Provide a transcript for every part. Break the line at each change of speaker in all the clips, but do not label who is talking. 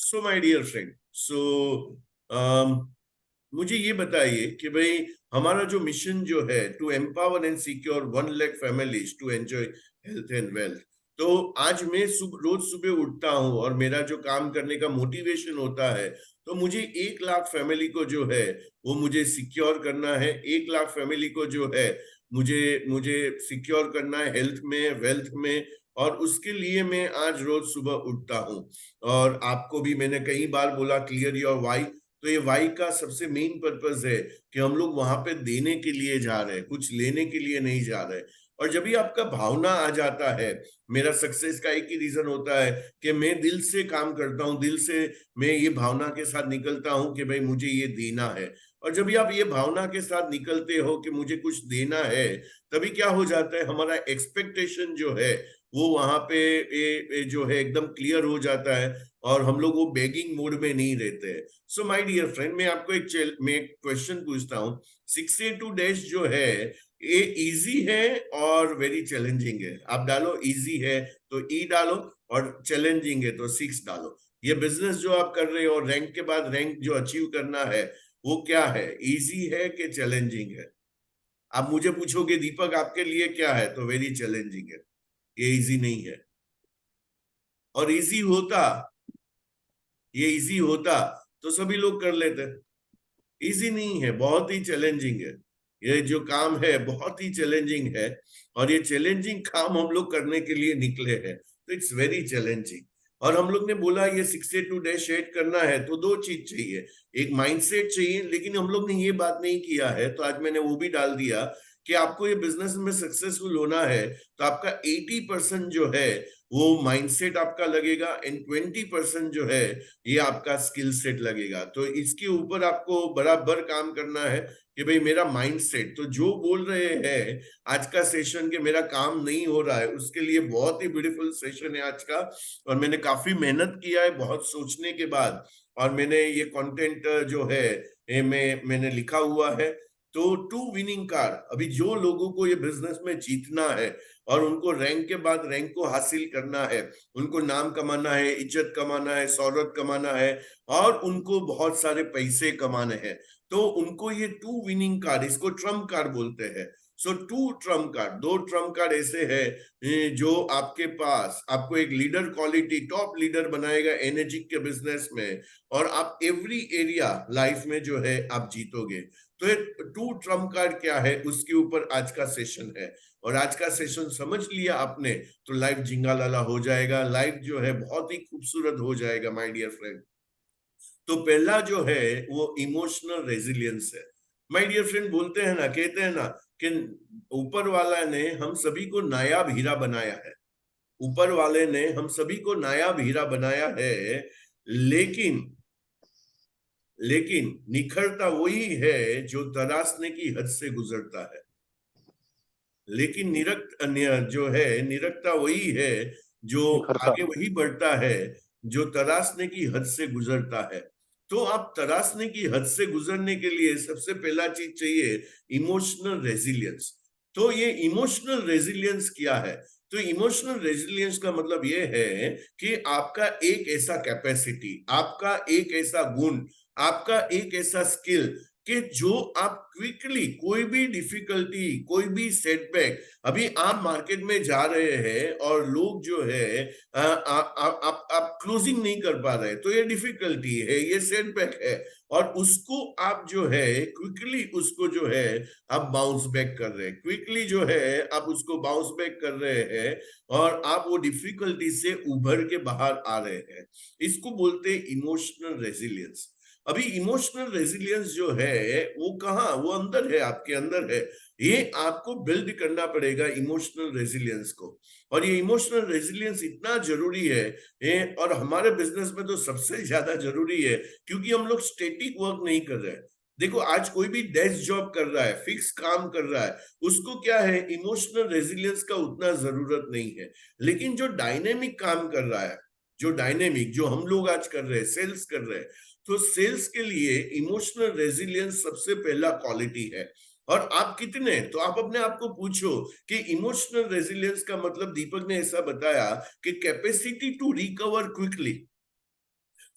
So my dear friend, मुझे ये बताइए कि भाई हमारा जो मिशन जो है to empower and secure 1 lakh families to enjoy health and wealth. तो आज मैं रोज सुबह उठता हूँ और मेरा जो काम करने का मोटिवेशन होता है, तो मुझे 1 लाख फैमिली को जो है वो मुझे सिक्योर करना है। 1 लाख फैमिली को जो है मुझे मुझे सिक्योर करना है हेल्थ में, वेल्थ में। और उसके लिए मैं आज रोज सुबह उठता हूँ। और आपको भी मैंने कई बार बोला क्लियर योर वाई। तो ये वाई का सबसे मेन पर्पस है कि हम लोग वहां पे देने के लिए जा रहे हैं, कुछ लेने के लिए नहीं जा रहे। और जब भी आपका भावना आ जाता है, मेरा सक्सेस का एक ही रीजन होता है कि मैं दिल से काम करता हूँ, दिल से मैं ये भावना के साथ निकलता हूँ कि भाई मुझे ये देना है। और जब भी आप ये भावना के साथ निकलते हो कि मुझे कुछ देना है, तभी क्या हो जाता है, हमारा एक्सपेक्टेशन जो है वो वहां पे जो है एकदम क्लियर हो जाता है। और हम लोग वो बेगिंग मोड में नहीं रहते हैं। सो माय डियर फ्रेंड, मैं आपको मैं एक क्वेश्चन पूछता हूँ। 682 डैश जो है ये इजी है और वेरी चैलेंजिंग है? आप डालो इजी है तो ई डालो, और चैलेंजिंग है तो 6 डालो। ये बिजनेस जो आप कर रहे हो, रैंक के बाद रैंक जो अचीव करना है, वो क्या है, इजी है कि चैलेंजिंग है? आप मुझे पूछोगे दीपक आपके लिए क्या है, तो वेरी चैलेंजिंग है, ये इजी नहीं है। और इजी होता, ये इजी होता तो सभी लोग कर लेते। इजी नहीं है, बहुत ही चैलेंजिंग है। ये जो काम है बहुत ही चैलेंजिंग है। और ये चैलेंजिंग काम हम लोग करने के लिए निकले हैं, तो इट्स वेरी चैलेंजिंग। और हम लोग ने बोला ये 62-8 करना है तो दो चीज चाहिए। एक माइंडसेट चाहिए, लेकिन हम लोग ने ये बात नहीं किया है, तो आज मैंने वो भी डाल दिया कि आपको ये बिजनेस में सक्सेसफुल होना है तो आपका 80% जो है वो माइंडसेट आपका लगेगा, एंड 20% जो है ये आपका स्किल सेट लगेगा। तो इसके ऊपर आपको बराबर काम करना है कि भाई मेरा माइंड सेट, तो जो बोल रहे हैं आज का सेशन के मेरा काम नहीं हो रहा है, उसके लिए बहुत ही ब्यूटीफुल सेशन है आज का। और मैंने काफी मेहनत किया है बहुत सोचने के बाद, और मैंने ये कंटेंट जो है मैंने लिखा हुआ है। तो टू विनिंग कार्ड, अभी जो लोगों को ये बिजनेस में जीतना है और उनको रैंक के बाद रैंक को हासिल करना है, उनको नाम कमाना है, इज्जत कमाना है, शौहरत कमाना है, और उनको बहुत सारे पैसे कमाने हैं, तो उनको ये टू विनिंग कार्ड, इसको ट्रम्प कार्ड बोलते हैं। सो टू ट्रम्प कार्ड, दो ट्रम्प कार्ड ऐसे है जो आपके पास आपको एक लीडर क्वालिटी, टॉप लीडर बनाएगा एनर्जी के बिजनेस में, और आप एवरी एरिया लाइफ में जो है आप जीतोगे। तो ये टू ट्रम्प कार्ड क्या है, उसके ऊपर आज का सेशन है। और आज का सेशन समझ लिया आपने तो लाइफ जिंगालाला हो जाएगा, लाइफ जो है बहुत ही खूबसूरत हो जाएगा माय डियर फ्रेंड। तो पहला जो है वो इमोशनल रेजिलियंस है। माय डियर फ्रेंड, बोलते हैं ना, कहते हैं ना कि ऊपर वाला ने हम सभी को नायाब हीरा बनाया है। ऊपर वाले ने हम सभी को नायाब हीरा बनाया है, लेकिन लेकिन निखरता वही है जो तराशने की हद से गुजरता है। लेकिन जो है निरखता वही है जो
निखरता।
आगे वही बढ़ता है जो तराशने की हद से गुजरता है। तो आप तराशने की हद से गुजरने के लिए सबसे पहला चीज चाहिए इमोशनल रेजिलियंस। तो ये इमोशनल रेजिलियंस क्या है? तो इमोशनल रेजिलियंस का मतलब ये है कि आपका एक ऐसा कैपेसिटी, आपका एक ऐसा गुण, आपका एक ऐसा स्किल कि जो आप क्विकली कोई भी डिफिकल्टी, कोई भी सेटबैक, अभी आप मार्केट में जा रहे हैं और लोग जो है आप क्लोजिंग नहीं कर पा रहे, तो ये डिफिकल्टी है, ये सेटबैक है। और उसको आप जो है क्विकली उसको जो है आप बाउंस बैक कर रहे हैं, क्विकली जो है आप उसको बाउंस बैक कर रहे हैं, और आप वो डिफिकल्टी से उभर के बाहर आ रहे हैं। इसको बोलते हैं इमोशनल रेजिलियंस। अभी इमोशनल रेजिलियंस जो है वो कहाँ, वो अंदर है, आपके अंदर है। ये आपको बिल्ड करना पड़ेगा इमोशनल रेजिलियंस को। और ये इमोशनल रेजिलियंस इतना जरूरी है, और हमारे बिजनेस में तो सबसे ज्यादा जरूरी है, क्योंकि हम लोग स्टेटिक वर्क नहीं कर रहे हैं। देखो आज कोई भी डेस्क जॉब कर रहा है, फिक्स काम कर रहा है, उसको क्या है, इमोशनल रेजिलियंस का उतना जरूरत नहीं है। लेकिन जो डायनेमिक काम कर रहा है, जो डायनेमिक, जो हम लोग आज कर रहे हैं, सेल्स कर रहे हैं, तो सेल्स के लिए इमोशनल रेजिलियंस सबसे पहला क्वालिटी है। और आप कितने, तो आप अपने आप को पूछो कि इमोशनल रेजिलियंस का मतलब दीपक ने ऐसा बताया कि capacity to recover quickly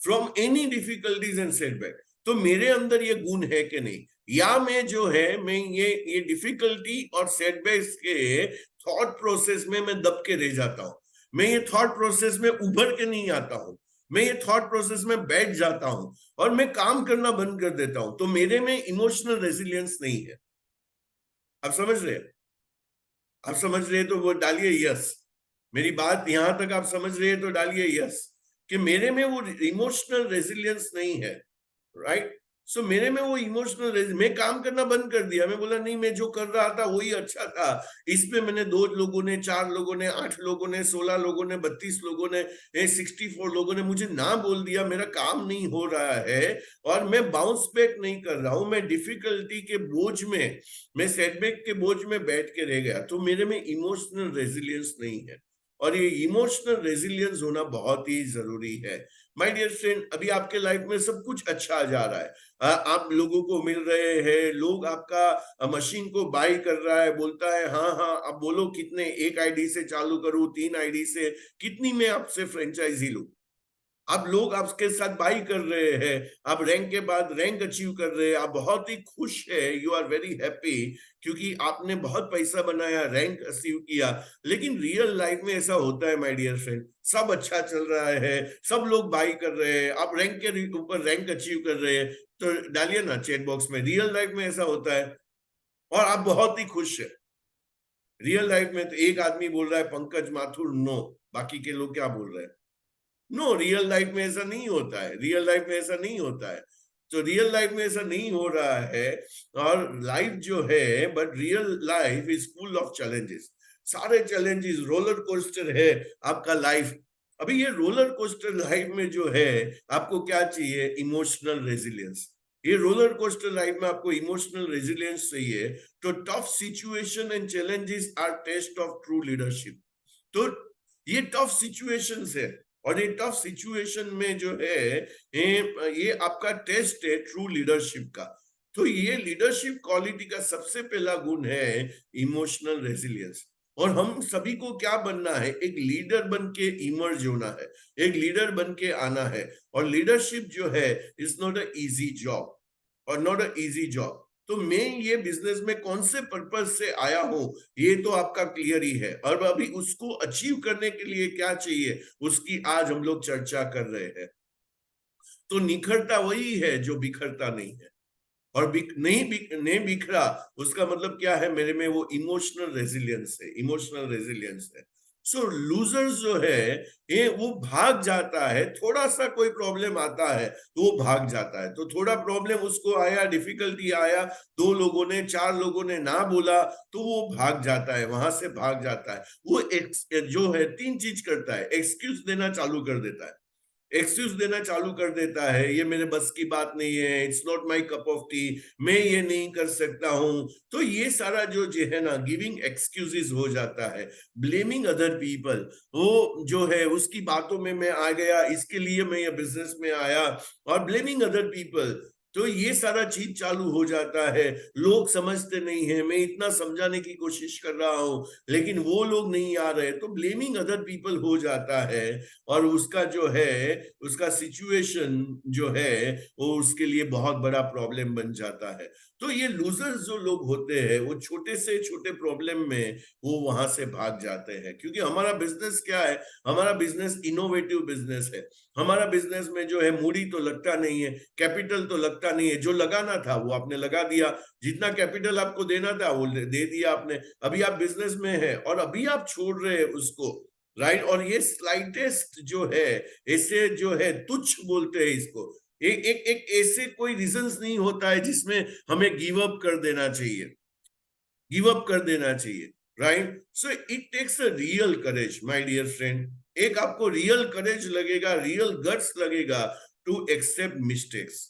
from any difficulties and setback. तो मेरे अंदर ये गुण है कि नहीं, या मैं जो है मैं ये डिफिकल्टी और सेटबैक्स के थॉट प्रोसेस में मैं दब के रह जाता हूं, मैं ये थॉट प्रोसेस में उभर के नहीं आता हूं, मैं ये थॉट प्रोसेस में बैठ जाता हूं और मैं काम करना बंद कर देता हूं, तो मेरे में इमोशनल रेजिलियंस नहीं है। आप समझ रहे हैं? आप समझ रहे हैं तो वो डालिए यस। मेरी बात यहां तक आप समझ रहे हैं तो डालिए यस, कि मेरे में वो इमोशनल रेजिलियंस नहीं है, राइट। सो मेरे में वो इमोशनल, मैं काम करना बंद कर दिया, मैं बोला नहीं, मैं जो कर रहा था वही अच्छा था, इसमें मैंने 2 लोगों ने, 4 लोगों ने, 8 लोगों ने, 16 लोगों ने, 32 लोगों ने, 64 लोगों ने मुझे ना बोल दिया, मेरा काम नहीं हो रहा है और मैं बाउंस बैक नहीं कर रहा हूं, मैं डिफिकल्टी के बोझ में, मैं सेटबैक के बोझ में बैठ के रह गया, तो मेरे में इमोशनल रेजिलियंस नहीं है। और ये इमोशनल रेजिलियंस होना बहुत ही जरूरी है। माय डियर फ्रेंड, अभी आपके लाइफ में सब कुछ अच्छा जा रहा है, आप लोगों को मिल रहे हैं, लोग आपका मशीन को बाय कर रहा है, बोलता है हाँ हाँ, अब बोलो कितने, 1 आईडी से चालू करूं, 3 आईडी से, कितनी मैं आपसे फ्रेंचाइजी लूं। आप लोग आपके साथ बाई कर रहे हैं, आप रैंक के बाद रैंक अचीव कर रहे हैं, आप बहुत ही खुश है, यू आर वेरी हैप्पी, क्योंकि आपने बहुत पैसा बनाया, रैंक अचीव किया। लेकिन रियल लाइफ में ऐसा होता है माय डियर फ्रेंड, सब अच्छा चल रहा है, सब लोग बाई कर रहे हैं, आप रैंक के ऊपर रैंक अचीव कर रहे हैं, तो डालिए ना चैट बॉक्स में, रियल लाइफ में ऐसा होता है और आप बहुत ही खुश है। रियल लाइफ में तो एक आदमी बोल रहा है पंकज माथुर नो, बाकी के लोग क्या बोल रहे हैं? नो, रियल लाइफ में ऐसा नहीं होता है, रियल लाइफ में ऐसा नहीं होता है। तो रियल लाइफ में ऐसा नहीं हो रहा है। और लाइफ जो है, but real life is full of challenges, सारे चैलेंजेस, रोलर कोस्टर है आपका लाइफ। अभी ये रोलर कोस्टर लाइफ में जो है, आपको क्या चाहिए? Emotional resilience. ये रोलर कोस्टर लाइफ में आपको इमोशनल रेजिलियंस चाहिए। तो tough situation and challenges are test of true leadership. तो ये टफ सिचुएशंस है, और ये टफ सिचुएशन में जो है, ये आपका टेस्ट है ट्रू लीडरशिप का। तो ये लीडरशिप क्वालिटी का सबसे पहला गुण है इमोशनल रेजिलियंस। और हम सभी को क्या बनना है? एक लीडर बन के इमर्ज होना है, एक लीडर बन के आना है। और लीडरशिप जो है is not a easy job, और नॉट अ इजी जॉब। तो मैं ये बिजनेस में कौन से पर्पज से आया हूं, ये तो आपका क्लियर ही है। और अभी उसको अचीव करने के लिए क्या चाहिए, उसकी आज हम लोग चर्चा कर रहे हैं। तो निखरता वही है जो बिखरता नहीं है, और नहीं बिखरा, उसका मतलब क्या है? मेरे में वो इमोशनल रेजिलियंस है, इमोशनल रेजिलियंस है। सो लूजर्स जो है, ये वो भाग जाता है, थोड़ा सा कोई प्रॉब्लम आता है तो वो भाग जाता है। तो थोड़ा प्रॉब्लम उसको आया, डिफिकल्टी आया, 2 लोगों ने, 4 लोगों ने ना बोला, तो वो भाग जाता है, वहां से भाग जाता है। वो जो है 3 चीज करता है, एक्सक्यूज देना चालू कर देता है, एक्सक्यूज देना चालू कर देता है, ये मेरे बस की बात नहीं है, it's not my cup of T, मैं ये नहीं कर सकता हूं। तो ये सारा जो है ना, गिविंग एक्सक्यूजेस हो जाता है, ब्लेमिंग अदर पीपल, वो जो है उसकी बातों में मैं आ गया, इसके लिए मैं ये बिजनेस में आया, और ब्लेमिंग अदर पीपल। तो ये सारा चीज चालू हो जाता है। लोग समझते नहीं है, मैं इतना समझाने की कोशिश कर रहा हूं लेकिन वो लोग नहीं आ रहे, तो ब्लेमिंग अदर पीपल हो जाता है। और उसका जो है, उसका सिचुएशन जो है, वो उसके लिए बहुत बड़ा प्रॉब्लम बन जाता है। तो ये लूजर्स जो लोग होते हैं, वो छोटे से छोटे प्रॉब्लम में वो वहां से भाग जाते हैं। क्योंकि हमारा बिजनेस क्या है? हमारा बिजनेस इनोवेटिव बिजनेस है। हमारा बिजनेस में जो है मूडी तो लगता नहीं है, कैपिटल तो लगता नहीं है, जो लगाना था वो आपने लगा दिया, जितना कैपिटल आपको देना था वो दे दिया आपने। अभी आप बिजनेस में है और अभी आप छोड़ रहे हैं उसको, राइट। और ये स्लाइटेस्ट जो है, ऐसे जो है तुच्छ बोलते हैं इसको, एक एक एक ऐसे कोई रीजंस नहीं होता है जिसमें हमें गिव अप कर देना चाहिए, गिव अप कर देना चाहिए, right. So it takes a real courage my dear friend. एक आपको रियल करेज लगेगा, रियल गट्स लगेगा to accept mistakes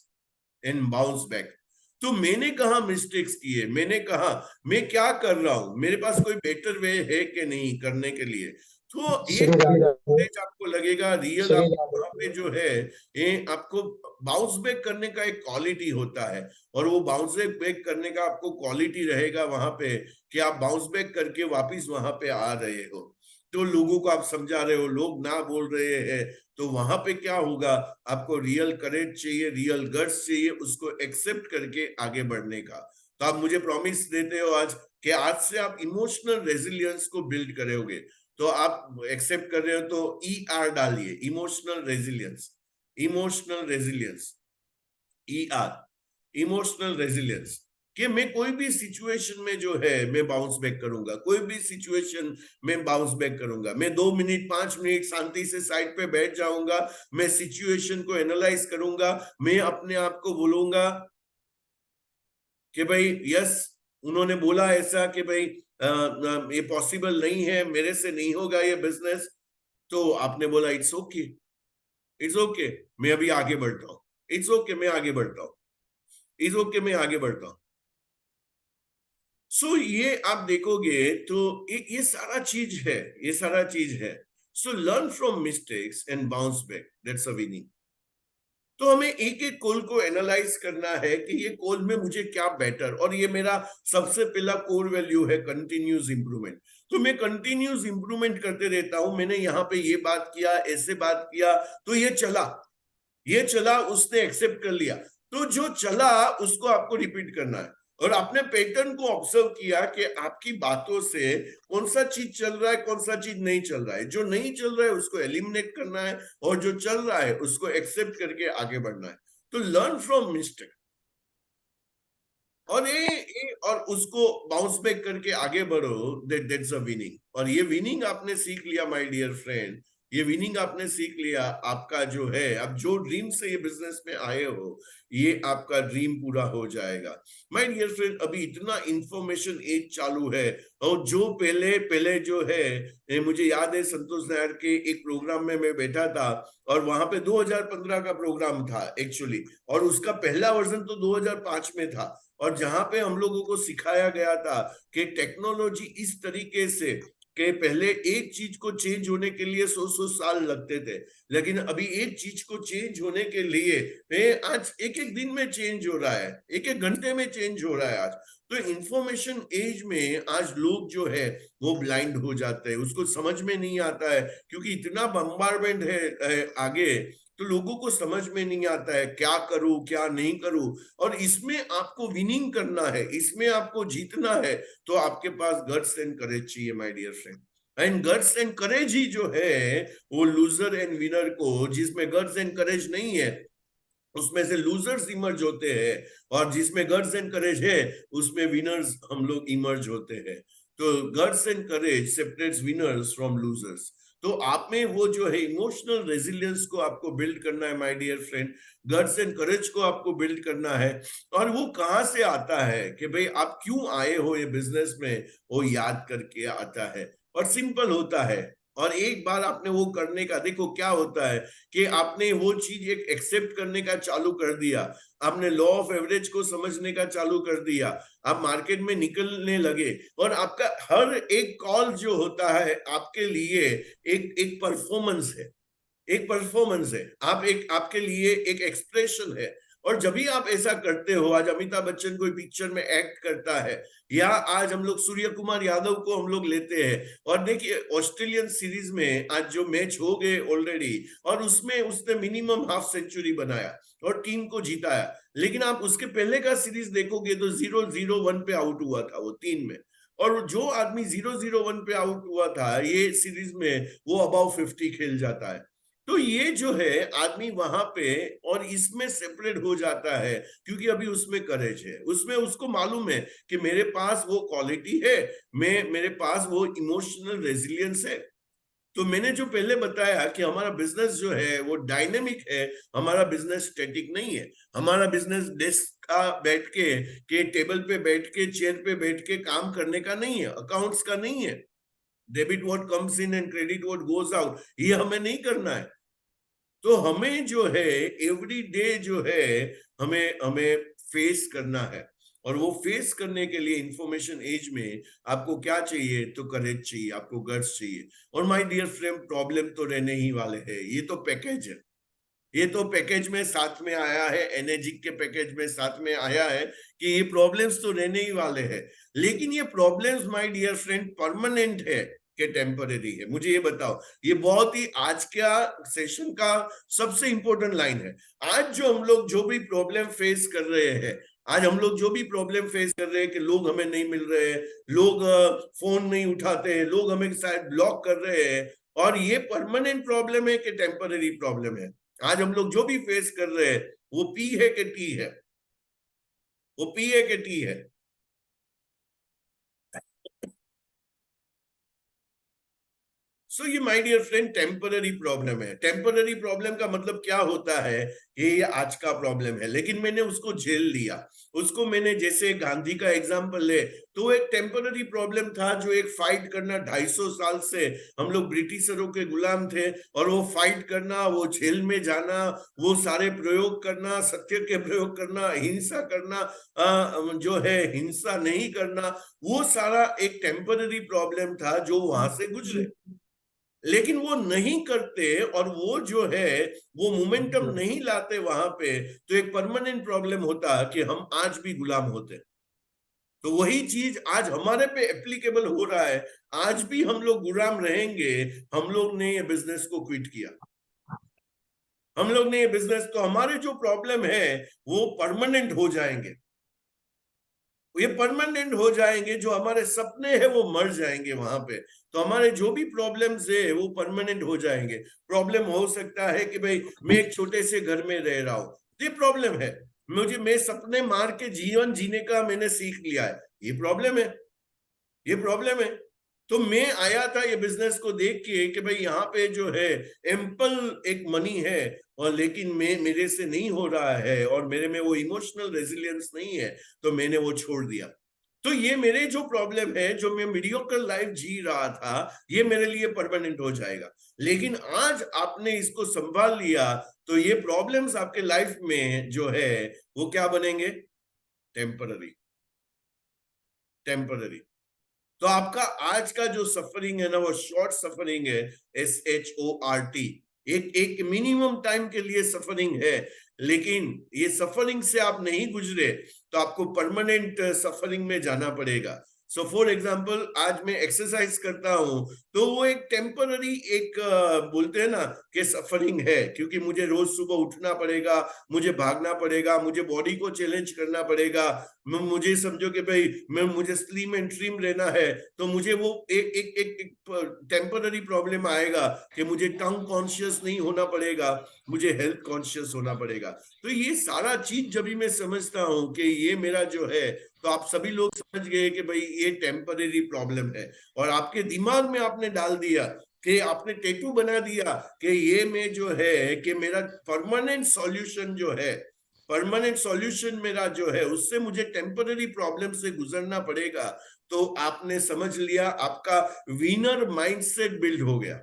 and bounce back. तो मैंने कहा मिस्टेक्स किए, मैंने कहा मैं क्या कर रहा हूं, मेरे पास कोई बेटर वे है कि नहीं करने के लिए। तो एक आपको लगेगा रियल, आपको वहां पे जो है, ये आपको बाउंस बैक करने का एक क्वालिटी होता है। और वो बाउंस बैक करने का आपको क्वालिटी रहेगा वहां पे, कि आप बाउंस बैक करके वापिस वहां पे आ रहे हो। तो लोगों को आप समझा रहे हो, लोग ना बोल रहे हैं, तो वहां पे क्या होगा, आपको रियल करेज चाहिए, रियल गट्स चाहिए, उसको एक्सेप्ट करके आगे बढ़ने का। तो आप मुझे प्रॉमिस देते हो आज कि आज से आप इमोशनल रेजिलियंस को बिल्ड करोगे। तो आप एक्सेप्ट कर रहे हो तो ER डालिए, emotional resilience, emotional resilience, emotional resilience, कि मैं कोई भी सिचुएशन में जो है मैं बाउंस बैक करूंगा, कोई भी सिचुएशन में बाउंस बैक करूंगा। मैं 2 मिनट 5 मिनट शांति से साइड पे बैठ जाऊंगा, मैं सिचुएशन को एनालाइज करूंगा, मैं अपने आप को बोलूंगा कि भाई यस, उन्होंने बोला ऐसा कि भाई ये पॉसिबल नहीं है, मेरे से नहीं होगा ये बिजनेस। तो आपने बोला इट्स ओके, इट्स ओके, मैं अभी आगे बढ़ता हूँ, इट्स ओके, मैं आगे बढ़ता हूँ, इट्स ओके, मैं आगे बढ़ता हूँ। सो ये आप देखोगे तो ये सारा चीज है, ये सारा चीज है। So learn from mistakes and bounce back, that's a winning. तो हमें एक एक कॉल को एनालाइज करना है कि ये कॉल में मुझे क्या बेटर, और ये मेरा सबसे पहला कोर वैल्यू है कंटिन्यूस इंप्रूवमेंट। तो मैं कंटिन्यूस इंप्रूवमेंट करते रहता हूं, मैंने यहाँ पे ये बात किया, ऐसे बात किया, तो ये चला, ये चला, उसने एक्सेप्ट कर लिया, तो जो चला उसको आपको रिपीट करना है। और आपने पैटर्न को ऑब्जर्व किया कि आपकी बातों से कौन सा चीज चल रहा है, कौन सा चीज नहीं चल रहा है। जो नहीं चल रहा है उसको एलिमिनेट करना है, और जो चल रहा है उसको एक्सेप्ट करके आगे बढ़ना है। तो लर्न फ्रॉम मिस्टेक, और और उसको बाउंस बैक करके आगे बढ़ो, दैट्स अ विनिंग। और ये विनिंग आपने सीख लिया माय डियर फ्रेंड, ये विनिंग आपने सीख लिया, आपका जो है, आप जो ड्रीम से ये बिजनेस में आए हो, ये आपका ड्रीम पूरा हो जाएगा। माय डियर फ्रेंड, अभी इतना इंफॉर्मेशन एज चालू है, और जो पहले पहले जो है, मुझे याद है संतोष नायर के एक प्रोग्राम में मैं बैठा था, और वहां पे 2015 का प्रोग्राम था एक्चुअली, और उसका पहला वर्जन तो 2005 में था। और जहां पे हम लोगों को सिखाया गया था कि टेक्नोलॉजी इस तरीके से, कि पहले एक चीज को चेंज होने के लिए 100 साल लगते थे, लेकिन अभी एक चीज को चेंज होने के लिए आज एक एक दिन में चेंज हो रहा है, एक एक घंटे में चेंज हो रहा है आज। तो इंफॉर्मेशन एज में आज लोग जो है वो ब्लाइंड हो जाते हैं, उसको समझ में नहीं आता है, क्योंकि इतना बम्बारमेंट है आगे, तो लोगों को समझ में नहीं आता है क्या करूं क्या नहीं करूं। और इसमें आपको विनिंग करना है, इसमें आपको जीतना है, तो आपके पास गट्स एंड करेज चाहिए my dear friend. And guts and courage ही जो है वो लूजर एंड विनर को, जिसमें गट्स एंड करेज नहीं है उसमें से लूजर्स इमर्ज होते हैं, और जिसमें गट्स एंड करेज है उसमें विनर्स हम लोग इमर्ज होते हैं। तो guts and courage separates winners from losers. तो आप में वो जो है इमोशनल रेजिलियंस को आपको बिल्ड करना है my dear friend, guts and courage को आपको बिल्ड करना है। और वो कहाँ से आता है कि भाई आप क्यों आए हो ये बिजनेस में, वो याद करके आता है, और सिंपल होता है। और एक बार आपने वो करने का, देखो क्या होता है कि आपने वो चीज एक एक्सेप्ट करने का चालू कर दिया, आपने लॉ ऑफ एवरेज को समझने का चालू कर दिया, आप मार्केट में निकलने लगे, और आपका हर एक कॉल जो होता है आपके लिए एक एक परफॉर्मेंस है, एक परफॉर्मेंस है, आप एक, आपके लिए एक एक्सप्रेशन है। और जब भी आप ऐसा करते हो, आज अमिताभ बच्चन कोई पिक्चर में एक्ट करता है, या आज हम लोग सूर्य कुमार यादव को हम लोग लेते हैं, और देखिए ऑस्ट्रेलियन सीरीज में आज जो मैच हो गए ऑलरेडी, और उसमें उसने मिनिमम हाफ सेंचुरी बनाया और टीम को जिताया। लेकिन आप उसके पहले का सीरीज देखोगे तो 0-0-1 पे आउट हुआ था वो 3 में, और जो आदमी 0-0-1 पे आउट हुआ था ये सीरीज में वो अबाउ 50 खेल जाता है। तो ये जो है आदमी वहां पे और इसमें सेपरेट हो जाता है, क्योंकि अभी उसमें करेज है, उसमें उसको मालूम है कि मेरे पास वो क्वालिटी है, मैं, मेरे पास वो इमोशनल रेजिलियंस है। तो मैंने जो पहले बताया कि हमारा बिजनेस जो है वो डायनेमिक है, हमारा बिजनेस स्टैटिक नहीं है। हमारा बिजनेस डेस्क का बैठ के टेबल पे बैठ के, चेयर पे बैठ के काम करने का नहीं है, अकाउंट्स का नहीं है, debit what comes in and credit what goes out, ये हमें नहीं करना है। तो हमें जो है एवरी डे जो है हमें हमें फेस करना है, और वो फेस करने के लिए इंफॉर्मेशन एज में आपको क्या चाहिए, तो करेज चाहिए, आपको गट्स चाहिए। और माय डियर फ्रेंड, प्रॉब्लम तो रहने ही वाले हैं, ये तो पैकेज है, ये तो पैकेज में साथ में आया है, एनर्जिक के पैकेज में साथ में आया है कि ये प्रॉब्लम्स तो रहने ही वाले हैं। लेकिन ये problems my dear friend permanent है, कि टेम्पररी है? मुझे ये बताओ। ये बहुत ही आज का सेशन का सबसे इंपॉर्टेंट लाइन है। आज जो हम लोग जो भी प्रॉब्लम फेस कर रहे हैं, आज हम लोग जो भी प्रॉब्लम फेस कर रहे हैं कि लोग हमें नहीं मिल रहे हैं, लोग फोन नहीं उठाते हैं, लोग हमें शायद ब्लॉक कर रहे हैं, और ये परमानेंट प्रॉब्लम है कि टेम्पररी प्रॉब्लम है? आज हम लोग जो भी फेस कर रहे हैं वो पी है कि टी है? वो पी है कि टी है? सो ये my dear friend temporary problem है। टेम्पररी प्रॉब्लम का मतलब क्या होता है कि ये आज का प्रॉब्लम है, लेकिन मैंने उसको झेल लिया। उसको मैंने, जैसे गांधी का एग्जांपल ले, तो एक टेम्पररी प्रॉब्लम था, जो एक फाइट करना 250 साल से हम लोग ब्रिटिशरों के गुलाम थे, और वो फाइट करना, वो जेल में जाना, वो सारे प्रयोग करना, सत्य के प्रयोग करना, हिंसा करना, जो है हिंसा नहीं करना, वो सारा एक टेम्पररी प्रॉब्लम था जो वहां से गुजरे। लेकिन वो नहीं करते, और वो जो है वो मोमेंटम नहीं लाते वहां पे, तो एक परमानेंट प्रॉब्लम होता कि हम आज भी गुलाम होते। तो वही चीज आज हमारे पे एप्लीकेबल हो रहा है। आज भी हम लोग गुलाम रहेंगे। हम लोग ने ये बिजनेस को क्विट किया, हम लोग ने ये बिजनेस, तो हमारे जो प्रॉब्लम है वो परमानेंट हो जाएंगे। ये परमानेंट हो जाएंगे। जो हमारे सपने हैं वो मर जाएंगे वहां पे। तो हमारे जो भी प्रॉब्लम्स है वो परमानेंट हो जाएंगे। प्रॉब्लम हो सकता है कि भाई मैं एक छोटे से घर में रह रहा हूँ, ये प्रॉब्लम है। मैं सपने मार के जीवन जीने का मैंने सीख लिया है, ये प्रॉब्लम है, ये प्रॉब्लम है। तो मैं आया था ये बिजनेस को देख के कि भाई यहाँ पे जो है एम्पल एक मनी है, और लेकिन मैं, मेरे से नहीं हो रहा है, और मेरे में वो इमोशनल रेजिलियंस नहीं है, तो मैंने वो छोड़ दिया। तो ये मेरे जो प्रॉब्लम है, जो मैं मीडियोकर लाइफ जी रहा था, ये मेरे लिए परमानेंट हो जाएगा। लेकिन आज आपने इसको संभाल लिया, तो ये प्रॉब्लम्स आपके लाइफ में जो है वो क्या बनेंगे? Temporary, temporary. तो आपका आज का जो सफरिंग है ना, वो शॉर्ट सफरिंग है, SHORT। एक एक मिनिमम टाइम के लिए सफरिंग है। लेकिन ये सफरिंग से आप नहीं गुजरे, तो आपको परमानेंट सफरिंग में जाना पड़ेगा। सो फॉर एग्जाम्पल, आज मैं एक्सरसाइज करता हूं, तो वो एक टेम्पररी, एक बोलते हैं ना कि सफरिंग है, क्योंकि मुझे रोज सुबह उठना पड़ेगा, मुझे भागना पड़ेगा, मुझे बॉडी को चैलेंज करना पड़ेगा। मुझे समझो कि भाई मुझे स्लिम एंड ट्रिम रहना है, तो मुझे वो एक एक एक, एक टेम्पररी प्रॉब्लम आएगा कि मुझे टंग कॉन्शियस नहीं होना पड़ेगा, मुझे हेल्थ कॉन्शियस होना पड़ेगा। तो ये सारा चीज जब भी मैं समझता हूँ कि ये मेरा जो है, तो आप सभी लोग समझ गए कि भाई ये टेम्पररी प्रॉब्लम है। और आपके दिमाग में आपने डाल दिया कि आपने टैटू बना दिया कि ये में जो है कि मेरा परमानेंट सॉल्यूशन जो है, परमानेंट सॉल्यूशन मेरा जो है, उससे मुझे टेम्पररी प्रॉब्लम से गुजरना पड़ेगा। तो आपने समझ लिया, आपका विनर माइंडसेट बिल्ड हो गया,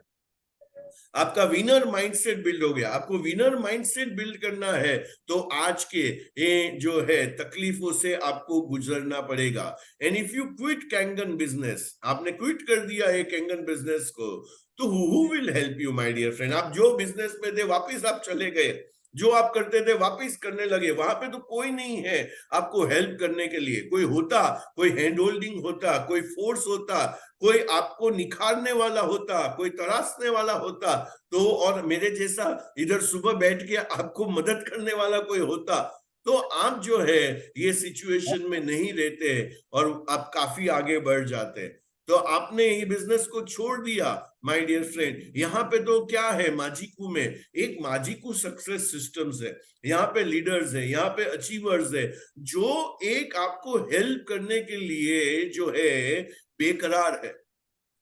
आपका विनर माइंडसेट बिल्ड हो गया। आपको विनर माइंडसेट बिल्ड करना है, तो आज के ये जो है तकलीफों से आपको गुजरना पड़ेगा। And if you quit Kangan business, आपने क्विट कर दिया है कैंगन बिजनेस को, तो who will help you my dear friend? आप जो बिजनेस में थे वापस आप चले गए, जो आप करते थे वापस करने लगे, वहां पे तो कोई नहीं है आपको हेल्प करने के लिए। कोई होता, कोई हैंड होल्डिंग होता, कोई फोर्स होता, कोई आपको निखारने वाला होता, कोई तराशने वाला होता, तो और मेरे जैसा इधर सुबह बैठ के आपको मदद करने वाला कोई होता, तो आप जो है ये सिचुएशन में नहीं रहते, और आप काफी आगे बढ़ जाते। तो आपने ये बिजनेस को छोड़ दिया माय डियर फ्रेंड। यहाँ पे तो क्या है, माजिकू में एक माजिकू सक्सेस सिस्टम्स है, यहाँ पे लीडर्स है, यहाँ पे अचीवर्स है, जो एक आपको हेल्प करने के लिए जो है बेकरार है,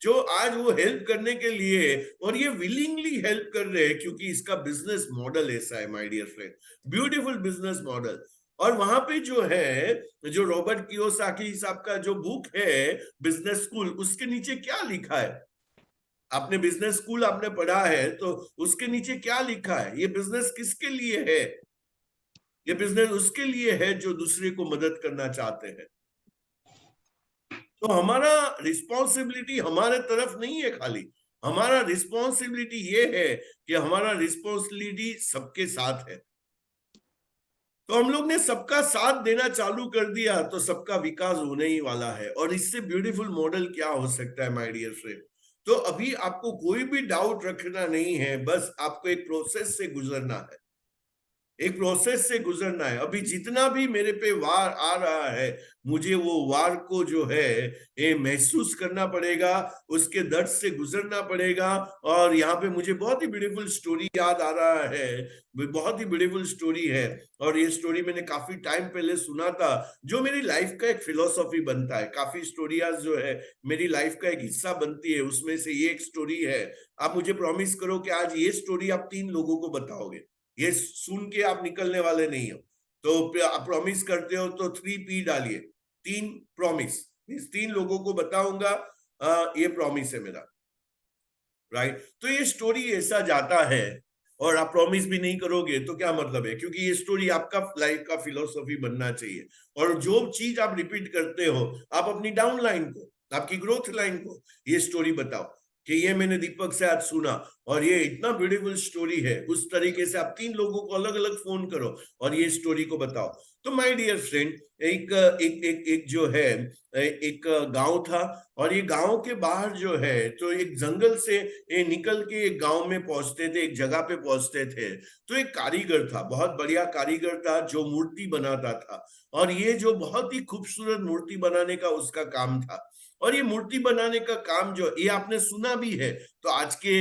जो आज वो हेल्प करने के लिए, और ये विलिंगली हेल्प कर रहे हैं, क्योंकि इसका बिजनेस मॉडल ऐसा है my dear friend, beautiful business model. और वहां पे जो है, जो रॉबर्ट कियोसाकी साहब का जो बुक है बिजनेस स्कूल, उसके नीचे क्या लिखा है? आपने बिजनेस स्कूल आपने पढ़ा है, तो उसके नीचे क्या लिखा है? ये बिजनेस किसके लिए है? ये बिजनेस उसके लिए है जो दूसरे को मदद करना चाहते हैं। तो हमारा रिस्पॉन्सिबिलिटी हमारे तरफ नहीं है खाली, हमारा रिस्पॉन्सिबिलिटी ये है कि हमारा रिस्पॉन्सिबिलिटी सबके साथ है। तो हम लोग ने सबका साथ देना चालू कर दिया, तो सबका विकास होने ही वाला है। और इससे ब्यूटीफुल मॉडल क्या हो सकता है माय डियर फ्रेंड? तो अभी आपको कोई भी डाउट रखना नहीं है, बस आपको एक प्रोसेस से गुजरना है, एक प्रोसेस से गुजरना है। अभी जितना भी मेरे पे वार आ रहा है, मुझे वो वार को जो है ये महसूस करना पड़ेगा, उसके दर्द से गुजरना पड़ेगा। और यहाँ पे मुझे बहुत ही ब्यूटीफुल स्टोरी याद आ रहा है, बहुत ही ब्यूटीफुल स्टोरी है। और ये स्टोरी मैंने काफी टाइम पहले सुना था, जो मेरी लाइफ का एक फिलोसॉफी बनता है। काफी स्टोरियाज जो है मेरी लाइफ का एक हिस्सा बनती है, उसमें से ये एक स्टोरी है। आप मुझे प्रॉमिस करो कि आज ये स्टोरी आप 3 लोगों को बताओगे, ये सुन के आप निकलने वाले नहीं हो। तो आप प्रॉमिस करते हो तो 3P डालिए, 3 प्रॉमिस, इस 3 लोगों को बताऊंगा, ये प्रॉमिस है मेरा, राइट। तो ये स्टोरी ऐसा जाता है, और आप प्रॉमिस भी नहीं करोगे तो क्या मतलब है, क्योंकि ये स्टोरी आपका लाइफ का फिलोसॉफी बनना चाहिए। और जो चीज आप रिपीट करते हो, आप अपनी डाउन लाइन को, आपकी ग्रोथ लाइन को ये स्टोरी बताओ कि ये मैंने दीपक से आज सुना और ये इतना ब्यूटीफुल स्टोरी है। उस तरीके से आप 3 लोगों को अलग अलग फोन करो और ये स्टोरी को बताओ। तो माय डियर फ्रेंड, एक एक एक एक जो है एक गांव था, और ये गांव के बाहर जो है तो एक जंगल से ये निकल के एक गांव में पहुंचते थे, एक जगह पे पहुंचते थे। तो एक कारीगर था, बहुत बढ़िया कारीगर था, जो मूर्ति बनाता था। और ये जो बहुत ही खूबसूरत मूर्ति बनाने का उसका काम था। और ये मूर्ति बनाने का काम जो ये आपने सुना भी है, तो आज के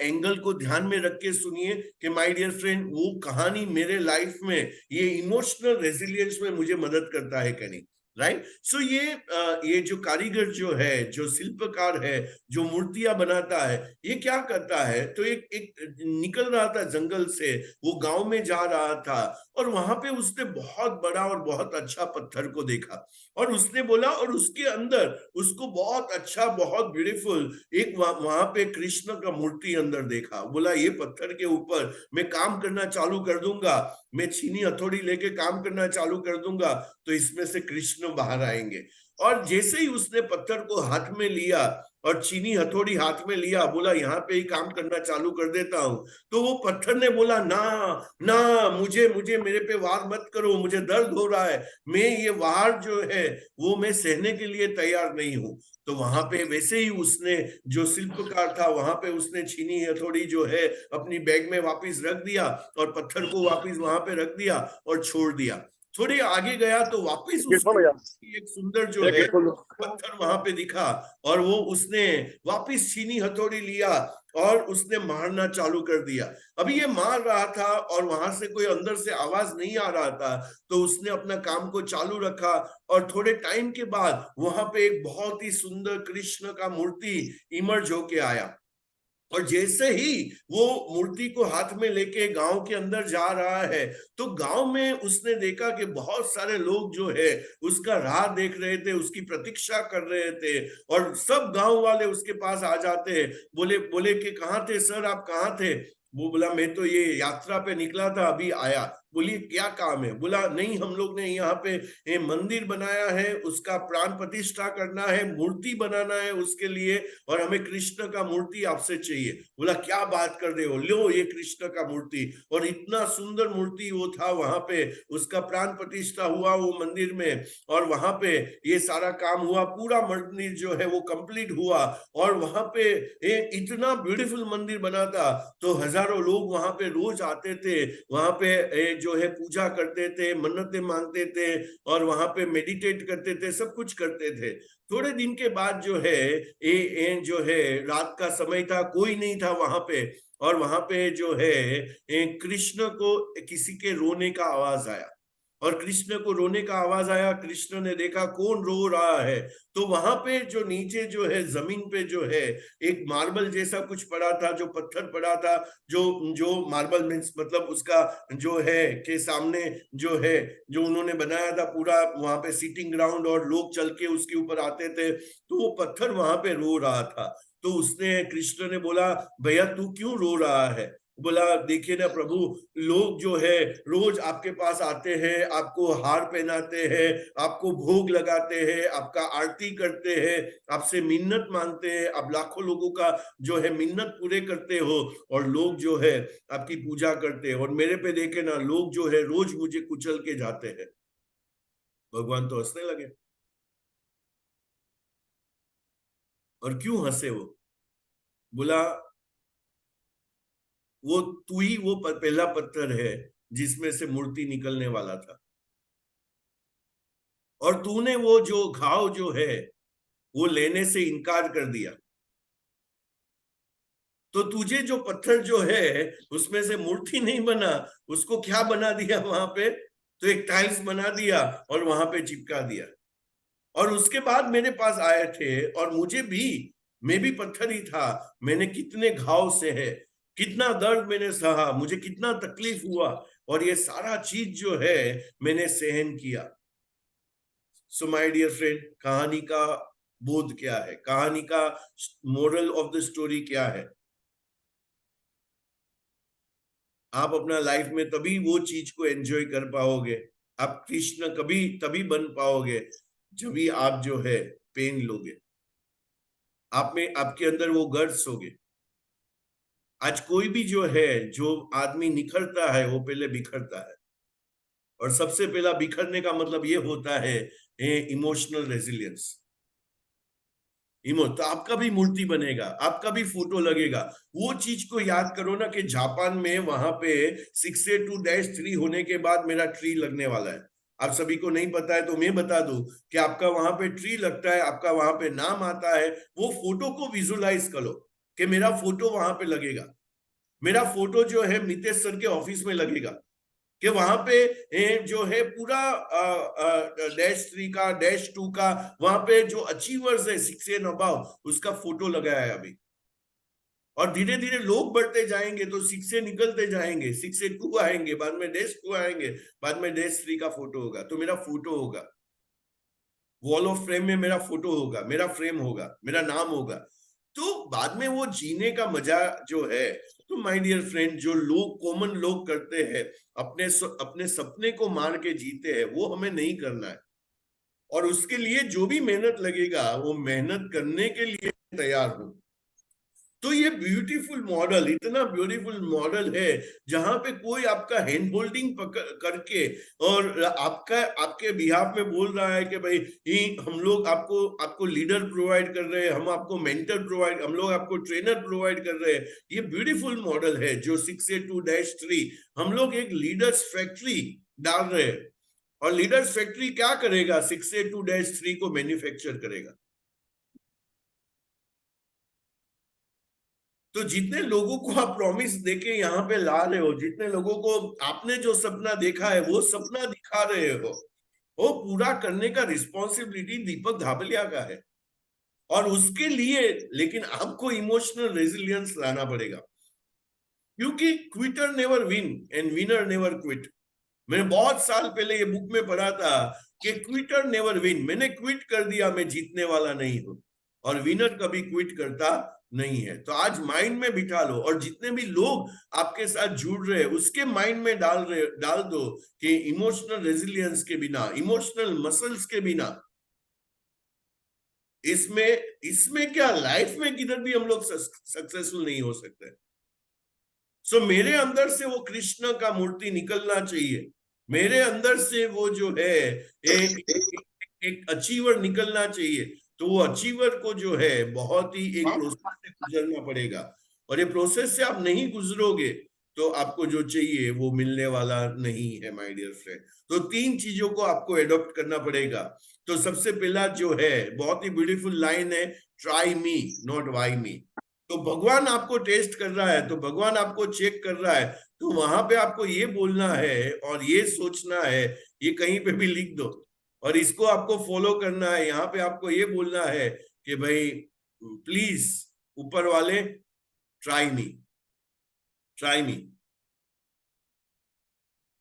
एंगल को ध्यान में रख के सुनिए कि माय डियर फ्रेंड, वो कहानी मेरे लाइफ में ये इमोशनल रेजिलियंस में मुझे मदद करता है कि नहीं, राइट। सो ये जो कारीगर जो है, जो शिल्पकार है, जो मूर्तियां बनाता है, ये क्या करता है, तो एक एक निकल रहा था जंगल से, वो गांव में जा रहा था, और वहां पे उसने बहुत बड़ा और बहुत अच्छा पत्थर को देखा। और उसने बोला, और उसके अंदर उसको बहुत अच्छा, बहुत ब्यूटीफुल एक वहां पे कृष्ण का मूर्ति अंदर देखा। बोला ये पत्थर के ऊपर मैं काम करना चालू कर दूंगा, मैं छीनी हथौड़ी लेके काम करना चालू कर दूंगा, तो इसमें से कृष्ण बाहर आएंगे। और जैसे ही उसने पत्थर को हाथ में लिया और चीनी हथौड़ी हाथ में लिया, बोला यहाँ पे ही काम करना चालू कर देता हूं, तो वो पत्थर ने बोला ना, ना, मुझे मुझे मेरे पे वार मत करो, मुझे दर्द हो रहा है, मैं ये वार जो है वो मैं सहने के लिए तैयार नहीं हूं। तो वहां पे वैसे ही उसने, जो शिल्पकार था, वहां पे उसने छीनी हथौड़ी जो है अपनी बैग में वापस रख दिया, और पत्थर को वापस वहां पे रख दिया और छोड़ दिया। थोड़े आगे गया तो वापस उसको एक सुंदर जो है पत्थर वहां पे दिखा, और वो उसने वापस छीनी हथौड़ी लिया और उसने मारना चालू कर दिया। अभी ये मार रहा था और वहां से कोई अंदर से आवाज नहीं आ रहा था, तो उसने अपना काम को चालू रखा। और थोड़े टाइम के बाद वहां पे एक बहुत ही सुंदर कृष्ण का मूर्ति इमर्ज होके आया। और जैसे ही वो मूर्ति को हाथ में लेके गांव के अंदर जा रहा है, तो गांव में उसने देखा कि बहुत सारे लोग जो है उसका राह देख रहे थे, उसकी प्रतीक्षा कर रहे थे। और सब गांव वाले उसके पास आ जाते, बोले बोले कि कहाँ थे सर, आप कहाँ थे। वो बोला मैं तो ये यात्रा पे निकला था, अभी आया। बोलिए क्या काम है। बोला नहीं, हम लोग ने यहाँ पे ये मंदिर बनाया है, उसका प्राण प्रतिष्ठा करना है, मूर्ति बनाना है उसके लिए, और हमें कृष्ण का मूर्ति आपसे चाहिए। बोला क्या बात कर रहे हो, लो ये कृष्ण का मूर्ति। और इतना सुंदर मूर्ति वो था, वहां पे उसका प्राण प्रतिष्ठा हुआ वो मंदिर में, और वहां पे ये सारा काम हुआ, पूरा मंदिर जो है वो कंप्लीट हुआ। और वहां पे एक इतना ब्यूटीफुल मंदिर बना था, तो हजारों लोग वहां पे रोज आते थे, वहां पे जो है पूजा करते थे, मन्नतें मांगते थे, और वहां पे मेडिटेट करते थे, सब कुछ करते थे। थोड़े दिन के बाद जो है जो है रात का समय था, कोई नहीं था वहां पे। और वहां पे जो है कृष्ण को किसी के रोने का आवाज आया, और कृष्ण को रोने का आवाज आया। कृष्ण ने देखा कौन रो रहा है, तो वहां पे जो नीचे जो है जमीन पे जो है एक मार्बल जैसा कुछ पड़ा था, जो पत्थर पड़ा था, जो जो मार्बल मीन्स मतलब उसका जो है के सामने जो है, जो उन्होंने बनाया था पूरा वहां पे सीटिंग ग्राउंड, और लोग चल के उसके ऊपर आते थे, तो वो पत्थर वहां पे रो रहा था। तो उसने, कृष्ण ने बोला भैया तू क्यों रो रहा है। बोला देखिए ना प्रभु, लोग जो है रोज आपके पास आते हैं, आपको हार पहनाते हैं, आपको भोग लगाते हैं, आपका आरती करते हैं, आपसे मिन्नत मांगते हैं, आप लाखों लोगों का जो है मिन्नत पूरे करते हो, और लोग जो है आपकी पूजा करते हैं, और मेरे पे देखे ना, लोग जो है रोज मुझे कुचल के जाते हैं। भगवान तो हंसने लगे। और क्यों हंसे वो, बोला वो तू ही वो पहला पत्थर है जिसमें से मूर्ति निकलने वाला था, और तूने वो जो घाव जो है वो लेने से इनकार कर दिया, तो तुझे जो पत्थर जो है उसमें से मूर्ति नहीं बना, उसको क्या बना दिया वहां पे, तो एक टाइल्स बना दिया और वहां पे चिपका दिया। और उसके बाद मेरे पास आए थे और मुझे भी, मैं भी पत्थर ही था, मैंने कितने घाव से है, कितना दर्द मैंने सहा, मुझे कितना तकलीफ हुआ, और ये सारा चीज जो है मैंने सहन किया। सो माय डियर फ्रेंड, कहानी का बोध क्या है, कहानी का मोरल ऑफ द स्टोरी क्या है? आप अपना लाइफ में तभी वो चीज को एंजॉय कर पाओगे, आप कृष्ण कभी तभी बन पाओगे जब भी आप जो है पेन लोगे, आप में आपके अंदर वो गर्ड्स होगे। आज कोई भी जो है, जो आदमी निखरता है वो पहले बिखरता है, और सबसे पहला बिखरने का मतलब ये होता है इमोशनल रेजिलियंस। इमो तो आपका भी मूर्ति बनेगा, आपका भी फोटो लगेगा। वो चीज को याद करो ना कि जापान में वहां पे 682-3 होने के बाद मेरा ट्री लगने वाला है। आप सभी को नहीं पता है तो मैं बता दूं कि आपका वहां पे ट्री लगता है, आपका वहां पे नाम आता है, वो फोटो को विजुलाइज करो कि मेरा फोटो वहां पे लगेगा, मेरा फोटो जो है मितेश सर के ऑफिस में लगेगा, कि वहां पे जो है पूरा -3 का -2 का वहां पे जो अचीवर्स है 6 एंड अबाव उसका फोटो लगाया है अभी। और धीरे धीरे लोग बढ़ते जाएंगे तो 6 से निकलते जाएंगे, 6 से 2 आएंगे, बाद में -2 आएंगे, बाद में -3 का फोटो होगा, तो मेरा फोटो होगा वॉल ऑफ फ्रेम में, मेरा फोटो होगा, मेरा फ्रेम होगा, मेरा नाम होगा। तो बाद में वो जीने का मजा जो है, तो माय डियर फ्रेंड, जो लोग कॉमन लोग करते हैं, अपने सपने को मार के जीते हैं, वो हमें नहीं करना है। और उसके लिए जो भी मेहनत लगेगा वो मेहनत करने के लिए तैयार हो। तो ये ब्यूटीफुल मॉडल, इतना ब्यूटीफुल मॉडल है जहां पे कोई आपका हैंड होल्डिंग करके और आपका आपके बिहाफ में बोल रहा है कि भाई हम लोग आपको आपको लीडर प्रोवाइड कर रहे हैं, हम आपको मेंटर प्रोवाइड, हम लोग आपको ट्रेनर प्रोवाइड कर रहे हैं। ये ब्यूटीफुल मॉडल है जो 682-3, हम लोग एक लीडर्स फैक्ट्री डाल रहे हैं, और लीडर्स फैक्ट्री क्या करेगा, 682-3 को मैन्युफैक्चर करेगा। तो जितने लोगों को आप प्रॉमिस देके यहाँ पे ला रहे हो, जितने लोगों को आपने जो सपना देखा है वो सपना दिखा रहे हो, वो पूरा करने का रिस्पॉन्सिबिलिटी दीपक धाबलिया का है। और उसके लिए लेकिन आपको इमोशनल रेजिलियंस लाना पड़ेगा, क्योंकि Quetta never win and winner never quit. मैंने बहुत साल पहले ये बुक में पढ़ा था कि क्विटर नेवर विन, मैंने क्विट कर दिया, मैं जीतने वाला नहीं हूं, और विनर कभी क्विट करता नहीं है। तो आज माइंड में बिठा लो, और जितने भी लोग आपके साथ जुड़ रहे हैं उसके माइंड में डाल दो कि इमोशनल रेजिलियंस के बिना, इमोशनल मसल्स के बिना, इसमें इसमें क्या, लाइफ में किधर भी हम लोग सक्सेसफुल नहीं हो सकते। सो मेरे अंदर से वो कृष्ण का मूर्ति निकलना चाहिए, मेरे अंदर से वो जो है एक अचीवर निकलना चाहिए। तो वो अचीवर को जो है बहुत ही एक प्रोसेस से गुजरना पड़ेगा, और ये प्रोसेस से आप नहीं गुजरोगे तो आपको जो चाहिए वो मिलने वाला नहीं है माय डियर फ्रेंड। तो 3 चीजों को आपको एडॉप्ट करना पड़ेगा। तो सबसे पहला जो है, बहुत ही ब्यूटीफुल लाइन है, ट्राई मी नॉट वाई मी। तो भगवान आपको टेस्ट कर रहा है, तो भगवान आपको चेक कर रहा है, तो वहां पे आपको ये बोलना है और ये सोचना है, ये कहीं पे भी लिख दो, और इसको आपको फॉलो करना है। यहाँ पे आपको ये बोलना है कि भाई प्लीज ऊपर वाले, try me, try me,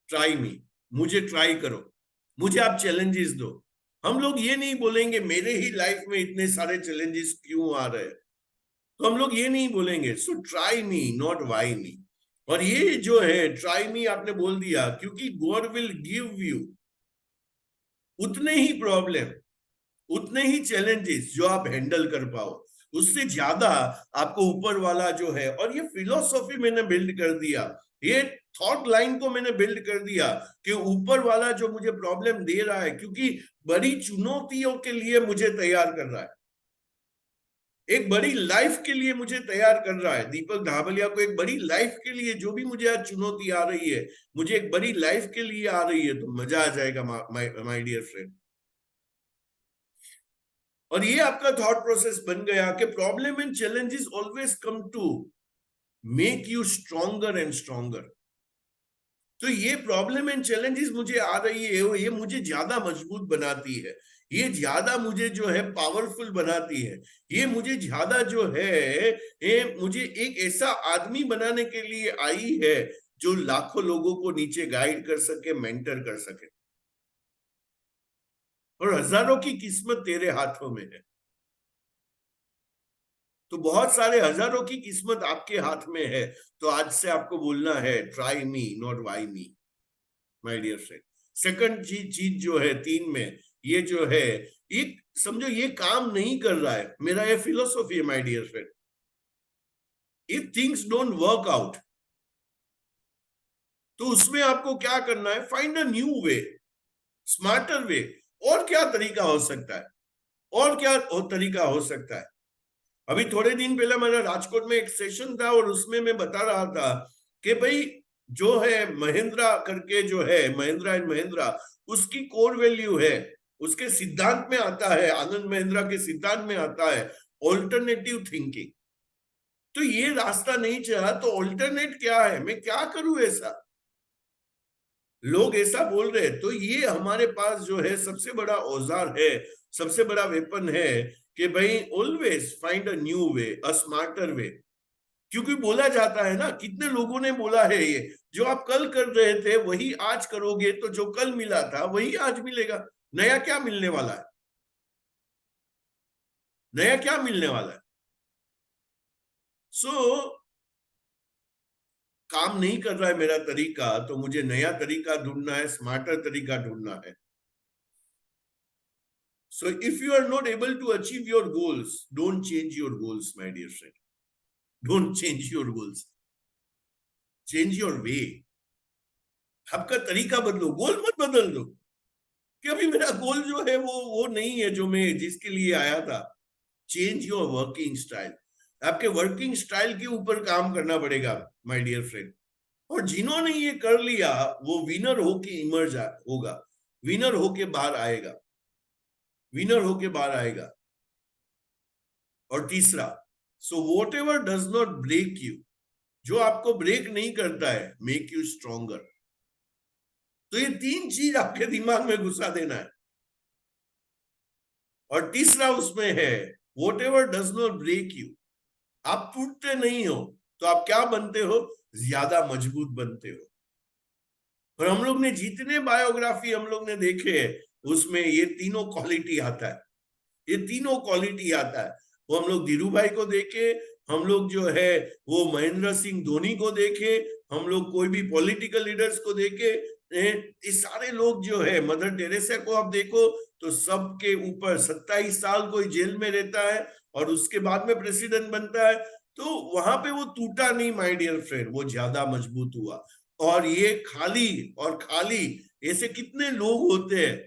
try me, मुझे ट्राई करो, मुझे आप चैलेंजेस दो। हम लोग ये नहीं बोलेंगे मेरे ही लाइफ में इतने सारे चैलेंजेस क्यों आ रहे हैं, तो हम लोग ये नहीं बोलेंगे। So try me not why मी। और ये जो है ट्राई मी आपने बोल दिया, क्योंकि गॉड विल गिव यू उतने ही प्रॉब्लम, उतने ही चैलेंजेस जो आप हैंडल कर पाओ, उससे ज्यादा आपको ऊपर वाला जो है। और ये फिलोसॉफी मैंने बिल्ड कर दिया, ये थॉट लाइन को मैंने बिल्ड कर दिया कि ऊपर वाला जो मुझे प्रॉब्लम दे रहा है, क्योंकि बड़ी चुनौतियों के लिए मुझे तैयार कर रहा है। एक बड़ी लाइफ के लिए मुझे तैयार कर रहा है। दीपक धाबलिया को एक बड़ी लाइफ के लिए, जो भी मुझे आज चुनौती आ रही है, मुझे एक बड़ी लाइफ के लिए आ रही है, तो मजा आ जाएगा माय डियर फ्रेंड। और ये आपका थॉट प्रोसेस बन गया कि problem and challenges always come to make you stronger and stronger. तो ये प्रॉब्लम एंड चैलेंजेस मुझे आ रही है, ये मुझे ज्यादा मजबूत बनाती है, ये ज्यादा मुझे जो है पावरफुल बनाती है, ये मुझे ज्यादा जो है, ये मुझे एक ऐसा आदमी बनाने के लिए आई है जो लाखों लोगों को नीचे गाइड कर सके, मेंटर कर सके। और हजारों की किस्मत तेरे हाथों में है। तो बहुत सारे हजारों की किस्मत आपके हाथ में है। तो आज से आपको बोलना है, try me not why me, my dear friend. Second चीज जो है 3 में, ये जो है, एक समझो ये काम नहीं कर रहा है, मेरा ये फिलोसॉफी है my dear friend. If things don't work out, तो उसमें आपको क्या करना है? Find a new way, smarter way. और क्या तरीका हो सकता है? और क्या तरीका हो सकता है? अभी थोड़े दिन पहले मेरा राजकोट में एक सेशन था, और उसमें मैं बता रहा था कि भाई जो है महिंद्रा करके, जो है महिंद्रा एंड महिंद्रा, उसकी कोर वैल्यू है, उसके सिद्धांत में आता है, आनंद महिंद्रा के सिद्धांत में आता है ऑल्टरनेटिव थिंकिंग। तो ये रास्ता नहीं चला, तो ऑल्टरनेट क्या है? मैं क्या करूं ऐसा? लोग ऐसा बोल रहे हैं। तो ये हमारे पास जो है सबसे बड़ा औजार है, सबसे बड़ा वेपन है कि भाई always find a new way, a smarter वे। क्योंकि बोला जाता है ना, कितने लोगों ने बोला है, ये जो आप कल कर रहे थे वही आज करोगे, तो जो कल मिला था वही आज मिलेगा। नया क्या मिलने वाला है? नया क्या मिलने वाला है? सो काम नहीं कर रहा है मेरा तरीका, तो मुझे नया तरीका ढूंढना है, स्मार्टर तरीका ढूंढना है। So if you are not able to achieve your goals, don't change your goals, my dear friend. Don't change your goals. Change your way. आपका तरीका बदलो, गोल मत बदल दो कि अभी मेरा गोल जो है वो नहीं है जो मैं जिसके लिए आया था। Change your working style. आपके वर्किंग स्टाइल के ऊपर काम करना पड़ेगा, माय डियर फ्रेंड। और जिन्होंने ये कर लिया वो विनर होके इमर्ज होगा, विनर होके बाहर आएगा, विनर होके बाहर आएगा। और तीसरा, so whatever does not break you, जो आपको ब्रेक नहीं करता है, मेक यू स्ट्रॉन्गर। तो ये 3 चीज आपके दिमाग में घुसा देना है। और तीसरा उसमें है, whatever does not break you, आप टूटते नहीं हो, तो आप क्या बनते हो? ज्यादा मजबूत बनते हो। और हम लोग ने जितने बायोग्राफी हम लोग ने देखे हैं, उसमें ये तीनों क्वालिटी आता है, ये तीनों क्वालिटी आता है। वो हम लोग धीरू भाई को देखे, हम लोग जो है वो महेंद्र सिंह धोनी को देखे, हम लोग कोई भी पॉलिटिकल लीडर्स को देखे, ये सारे लोग जो है, मदर टेरेसा को आप देखो, तो सबके ऊपर 27 साल कोई जेल में रहता है और उसके बाद में प्रेसिडेंट बनता है। तो वहां पे वो टूटा नहीं, माय डियर फ्रेंड, वो ज्यादा मजबूत हुआ। और ये खाली और खाली ऐसे कितने लोग होते हैं?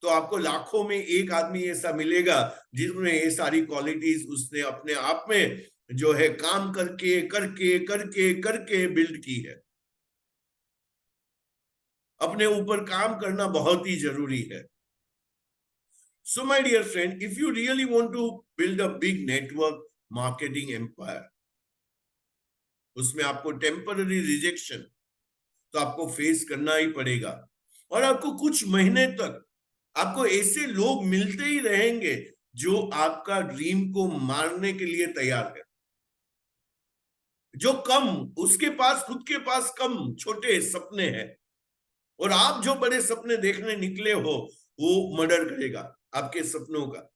तो आपको लाखों में एक आदमी ऐसा मिलेगा जिसने ये सारी क्वालिटीज उसने अपने आप में जो है काम करके करके करके करके बिल्ड की है। अपने ऊपर काम करना बहुत ही जरूरी है। So my dear friend, if you really want to build a big network marketing empire, उसमें आपको टेम्पररी रिजेक्शन तो आपको फेस करना ही पड़ेगा। और आपको कुछ महीने तक आपको ऐसे लोग मिलते ही रहेंगे जो आपका ड्रीम को मारने के लिए तैयार है, जो कम, उसके पास खुद के पास कम छोटे सपने हैं, और आप जो बड़े सपने देखने निकले हो वो मर्डर करेगा आपके सपनों का।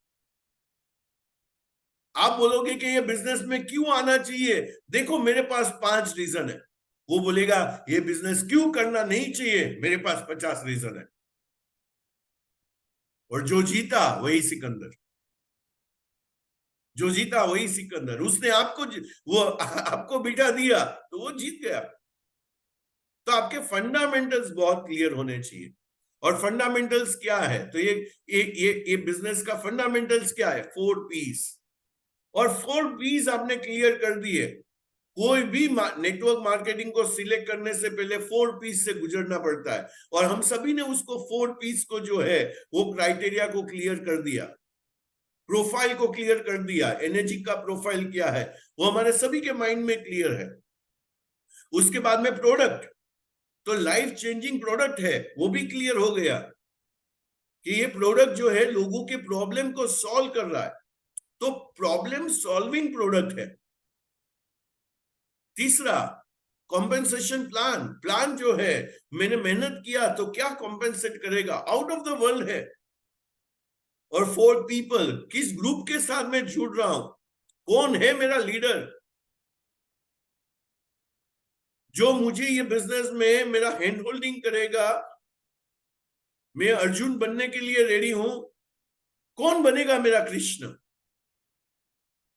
आप बोलोगे कि ये बिजनेस में क्यों आना चाहिए? देखो मेरे पास 5 रीजन है। वो बोलेगा ये बिजनेस क्यों करना नहीं चाहिए, मेरे पास 50 रीजन है। और जो जीता वही सिकंदर, जो जीता वही सिकंदर। उसने आपको वो आपको बिठा दिया तो वो जीत गया। तो आपके फंडामेंटल्स बहुत क्लियर होने चाहिए। और फंडामेंटल्स क्या है? तो ये बिजनेस का फंडामेंटल्स क्या है? 4 पीस। और 4 P's आपने क्लियर कर दिए। कोई भी नेटवर्क मार्केटिंग को सिलेक्ट करने से पहले 4 P's से गुजरना पड़ता है, और हम सभी ने उसको 4 P's को जो है वो क्राइटेरिया को क्लियर कर दिया, प्रोफाइल को क्लियर कर दिया। एनर्जी का प्रोफाइल क्या है वो हमारे सभी के माइंड में क्लियर है। उसके बाद में प्रोडक्ट, तो लाइफ चेंजिंग प्रोडक्ट है, वो भी क्लियर हो गया कि ये प्रोडक्ट जो है लोगों के प्रॉब्लम को सॉल्व कर रहा है, तो प्रॉब्लम सॉल्विंग प्रोडक्ट है। तीसरा, कॉम्पेंसेशन प्लान, प्लान जो है मैंने मेहनत किया तो क्या कॉम्पेंसेट करेगा, आउट ऑफ द वर्ल्ड है। और 4 पीपल, किस ग्रुप के साथ मैं जुड़ रहा हूं, कौन है मेरा लीडर जो मुझे ये बिजनेस में मेरा हैंड होल्डिंग करेगा। मैं अर्जुन बनने के लिए रेडी हूं, कौन बनेगा मेरा कृष्ण।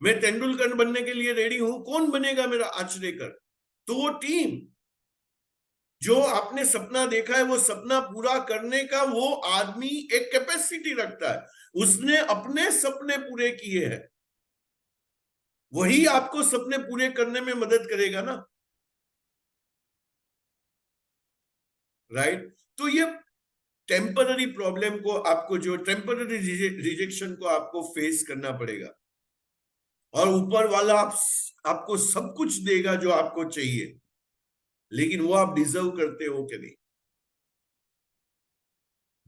मैं तेंदुलकर बनने के लिए रेडी हूं, कौन बनेगा मेरा आचरेकर। तो वो टीम जो आपने सपना देखा है, वो सपना पूरा करने का वो आदमी एक कैपेसिटी रखता है, उसने अपने सपने पूरे किए हैं, वही आपको सपने पूरे करने में मदद करेगा ना, राइट। तो ये टेम्पररी प्रॉब्लम को आपको, जो टेम्पररी रिजेक्शन को आपको फेस करना पड़ेगा, और ऊपर वाला आपको सब कुछ देगा जो आपको चाहिए, लेकिन वो आप डिजर्व करते हो कि नहीं।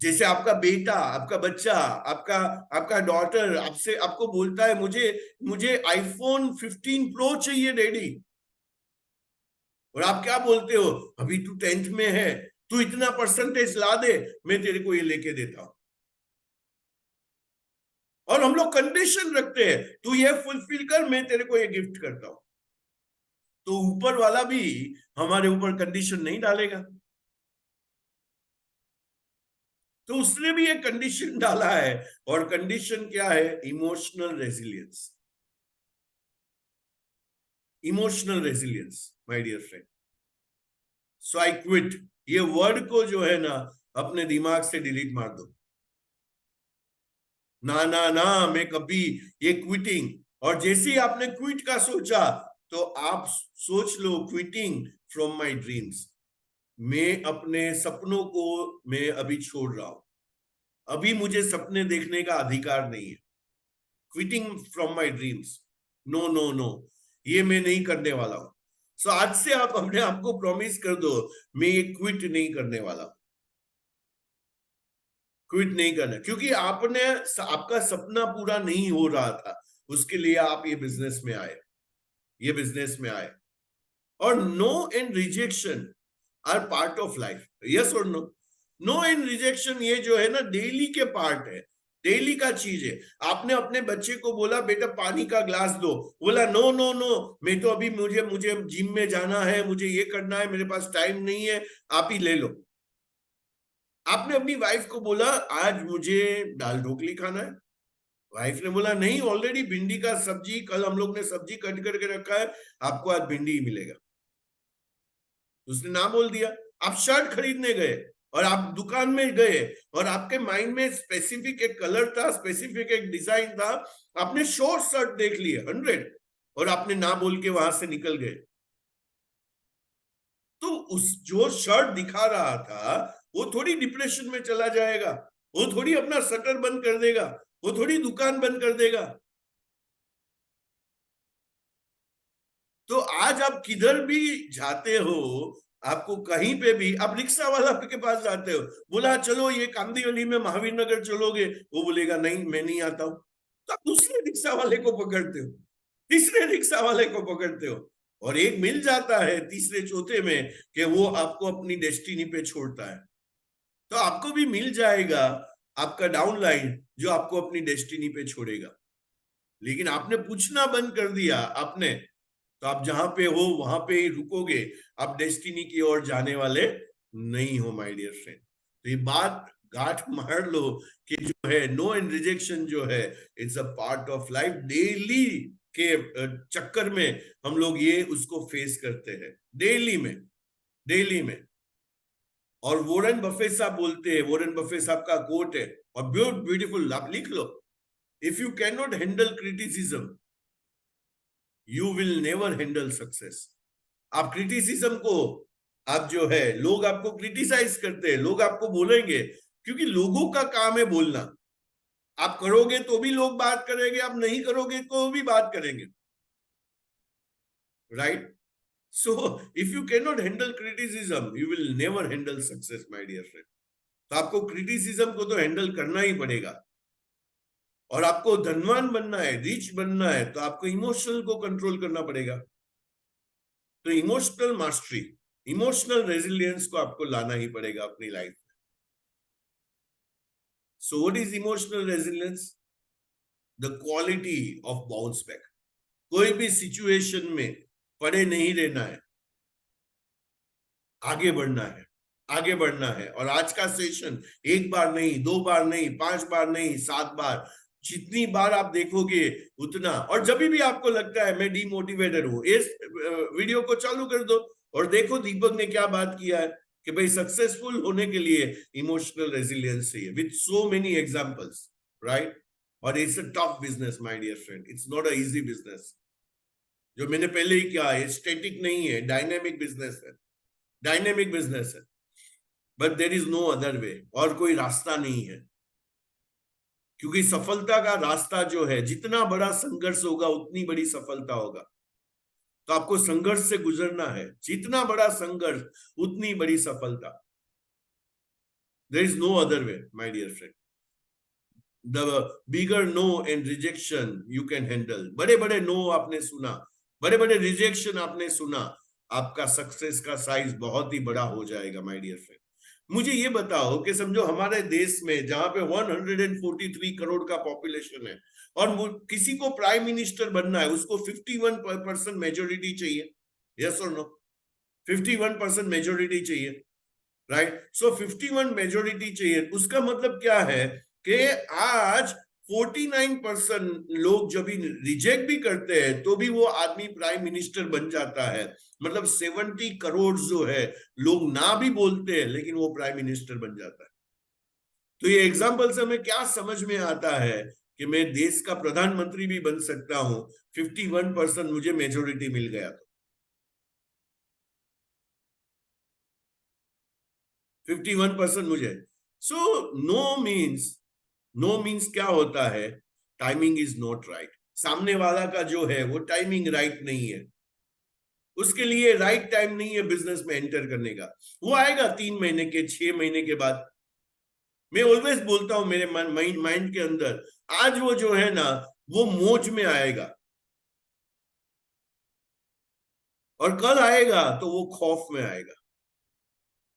जैसे आपका बेटा, आपका बच्चा, आपका आपका डॉटर आपसे आपको बोलता है मुझे मुझे आईफोन 15 प्रो चाहिए डैडी, और आप क्या बोलते हो, अभी तू 10th में है, तू इतना परसेंटेज ला दे, मैं तेरे को ये लेके देता हूं। और हम लोग कंडीशन रखते हैं, तू ये फुलफिल कर, मैं तेरे को ये गिफ्ट करता हूं। तो ऊपर वाला भी हमारे ऊपर कंडीशन नहीं डालेगा, तो उसने भी एक कंडीशन डाला है। और कंडीशन क्या है, emotional resilience. Emotional resilience my dear friend. So I quit, ये वर्ड को जो है ना अपने दिमाग से डिलीट मार दो। ना ना ना, मैं कभी ये क्विटिंग, और जैसे ही आपने क्विट का सोचा तो आप सोच लो क्विटिंग फ्रॉम माय ड्रीम्स। मैं अपने सपनों को मैं अभी छोड़ रहा हूं, अभी मुझे सपने देखने का अधिकार नहीं है। Quitting from my dreams, no no no, ये मैं नहीं करने वाला हूं। सो आज से आप अपने आप को प्रॉमिस कर दो, मैं ये क्विट नहीं करने वाला, क्विट नहीं करना, क्योंकि आपने आपका सपना पूरा नहीं हो रहा था, उसके लिए आप ये बिजनेस में आए, ये बिजनेस में आए। और no and rejection are part of life, yes और नो। नो एंड रिजेक्शन ये जो है ना डेली के पार्ट है, डेली का चीज है। आपने अपने बच्चे को बोला बेटा पानी का ग्लास दो, बोला नो नो नो, मैं तो अभी मुझे मुझे जिम में जाना है, मुझे ये करना है, मेरे पास टाइम नहीं है, आप ही ले लो। आपने अपनी वाइफ को बोला आज मुझे दाल ढोकली खाना है, वाइफ ने बोला नहीं, ऑलरेडी भिंडी का सब्जी, कल हम लोग ने सब्जी कट करके रखा है, आपको आज भिंडी ही मिलेगा। उसने ना बोल दिया। आप शर्ट खरीदने गए और आप दुकान में गए, और आपके माइंड में स्पेसिफिक एक कलर था, स्पेसिफिक एक डिजाइन था, आपने शॉर्ट शर्ट देख लिए 100, और आपने ना बोल के वहां से निकल गए। तो उस जो शर्ट दिखा रहा था वो थोड़ी डिप्रेशन में चला जाएगा, वो थोड़ी अपना शटर बंद कर देगा, वो थोड़ी दुकान बंद कर देगा। तो आज आप किधर भी जाते हो, आपको कहीं पे भी, आप रिक्शा वाला के पास जाते हो, बोला चलो ये कांदिवली में महावीर नगर चलोगे, वो बोलेगा नहीं मैं नहीं आता हूं, तो आप दूसरे रिक्शा वाले को पकड़ते हो, तीसरे रिक्शा वाले को पकड़ते हो, और एक मिल जाता है तीसरे चौथे में कि वो आपको अपनी डेस्टिनी पे छोड़ता है। तो आपको भी मिल जाएगा आपका डाउनलाइन जो आपको अपनी डेस्टिनी पे छोड़ेगा, लेकिन आपने पूछना बंद कर दिया आपने, तो आप जहां पे हो वहां पे ही रुकोगे, आप डेस्टिनी की ओर जाने वाले नहीं हो माय डियर फ्रेंड। तो ये बात गांठ मार लो कि जो है नो एंड रिजेक्शन जो है it's a part of life. Daily के चक्कर में हम लोग ये उसको फेस करते हैं, डेली में, डेली में। और वॉरेन बफे साहब बोलते हैं, वॉरेन बफे साहब का कोट है और ब्यूटीफुल, आप लिख लो, if you can not handle criticism you will never handle success. आप क्रिटिसिज्म को, आप जो है, लोग आपको क्रिटिसाइज करते हैं, लोग आपको बोलेंगे, क्योंकि लोगों का काम है बोलना। आप करोगे तो भी लोग बात करेंगे, आप नहीं करोगे तो भी बात करेंगे, right? So if you cannot handle criticism, you will never handle success, my dear friend. तो आपको क्रिटिसिज्म को तो हैंडल करना ही पड़ेगा। और आपको धनवान बनना है, रिच बनना है, तो आपको इमोशनल को कंट्रोल करना पड़ेगा। तो इमोशनल मास्टरी, इमोशनल रेजिलियंस को आपको लाना ही पड़ेगा अपनी लाइफ में। So what is emotional resilience? The quality of bounce back. कोई भी सिचुएशन में पड़े नहीं रहना है, आगे बढ़ना है, आगे बढ़ना है। और आज का सेशन एक बार नहीं, 2 बार नहीं, 5 बार नहीं, 7 बार, जितनी बार आप देखोगे उतना। और जब भी आपको लगता है मैं डिमोटिवेटेड हूं, इस वीडियो को चालू कर दो और देखो दीपक ने क्या बात किया है कि भाई सक्सेसफुल होने के लिए इमोशनल रेजिलियंस चाहिए, with so many examples, right? और it's a tough business my dear friend, it's not a easy business. जो मैंने पहले ही कहा है, स्टैटिक नहीं है, डायनेमिक बिजनेस है, डायनेमिक बिजनेस है। But there is no other way, और कोई रास्ता नहीं है। क्योंकि सफलता का रास्ता जो है, जितना बड़ा संघर्ष होगा उतनी बड़ी सफलता होगा। तो आपको संघर्ष से गुजरना है, जितना बड़ा संघर्ष उतनी बड़ी सफलता। There is no other way my dear friend. The bigger no and rejection you can handle. बड़े बड़े नो आपने सुना, बड़े बड़े रिजेक्शन आपने सुना, आपका सक्सेस का साइज बहुत ही बड़ा हो जाएगा माय डियर फ्रेंड। मुझे ये बताओ कि समझो हमारे देश में जहां पे 143 करोड़ का पॉपुलेशन है, और किसी को प्राइम मिनिस्टर बनना है, उसको 51% मेजोरिटी चाहिए, यस और नो? 51% मेजोरिटी चाहिए, राइट? सो 51 मेजोरिटी चाहिए। उसका मतलब क्या है कि आज 49% लोग जब भी रिजेक्ट भी करते हैं तो भी वो आदमी प्राइम मिनिस्टर बन जाता है। मतलब 70 करोड़ जो है लोग ना भी बोलते हैं लेकिन वो प्राइम मिनिस्टर बन जाता है। तो ये एग्जांपल से हमें क्या समझ में आता है कि मैं देश का प्रधानमंत्री भी बन सकता हूं, 51% मुझे मेजोरिटी मिल गया तो। 51% मुझे। सो नो मीन्स क्या होता है? Timing is not right. सामने वाला का जो है वो टाइमिंग राइट नहीं है, उसके लिए राइट टाइम नहीं है बिजनेस में एंटर करने का। वो आएगा 3 महीने के, 6 महीने के बाद। मैं ऑलवेज बोलता हूं मेरे माइंड के अंदर, आज वो जो है ना वो मौज में आएगा, और कल आएगा तो वो खौफ में आएगा।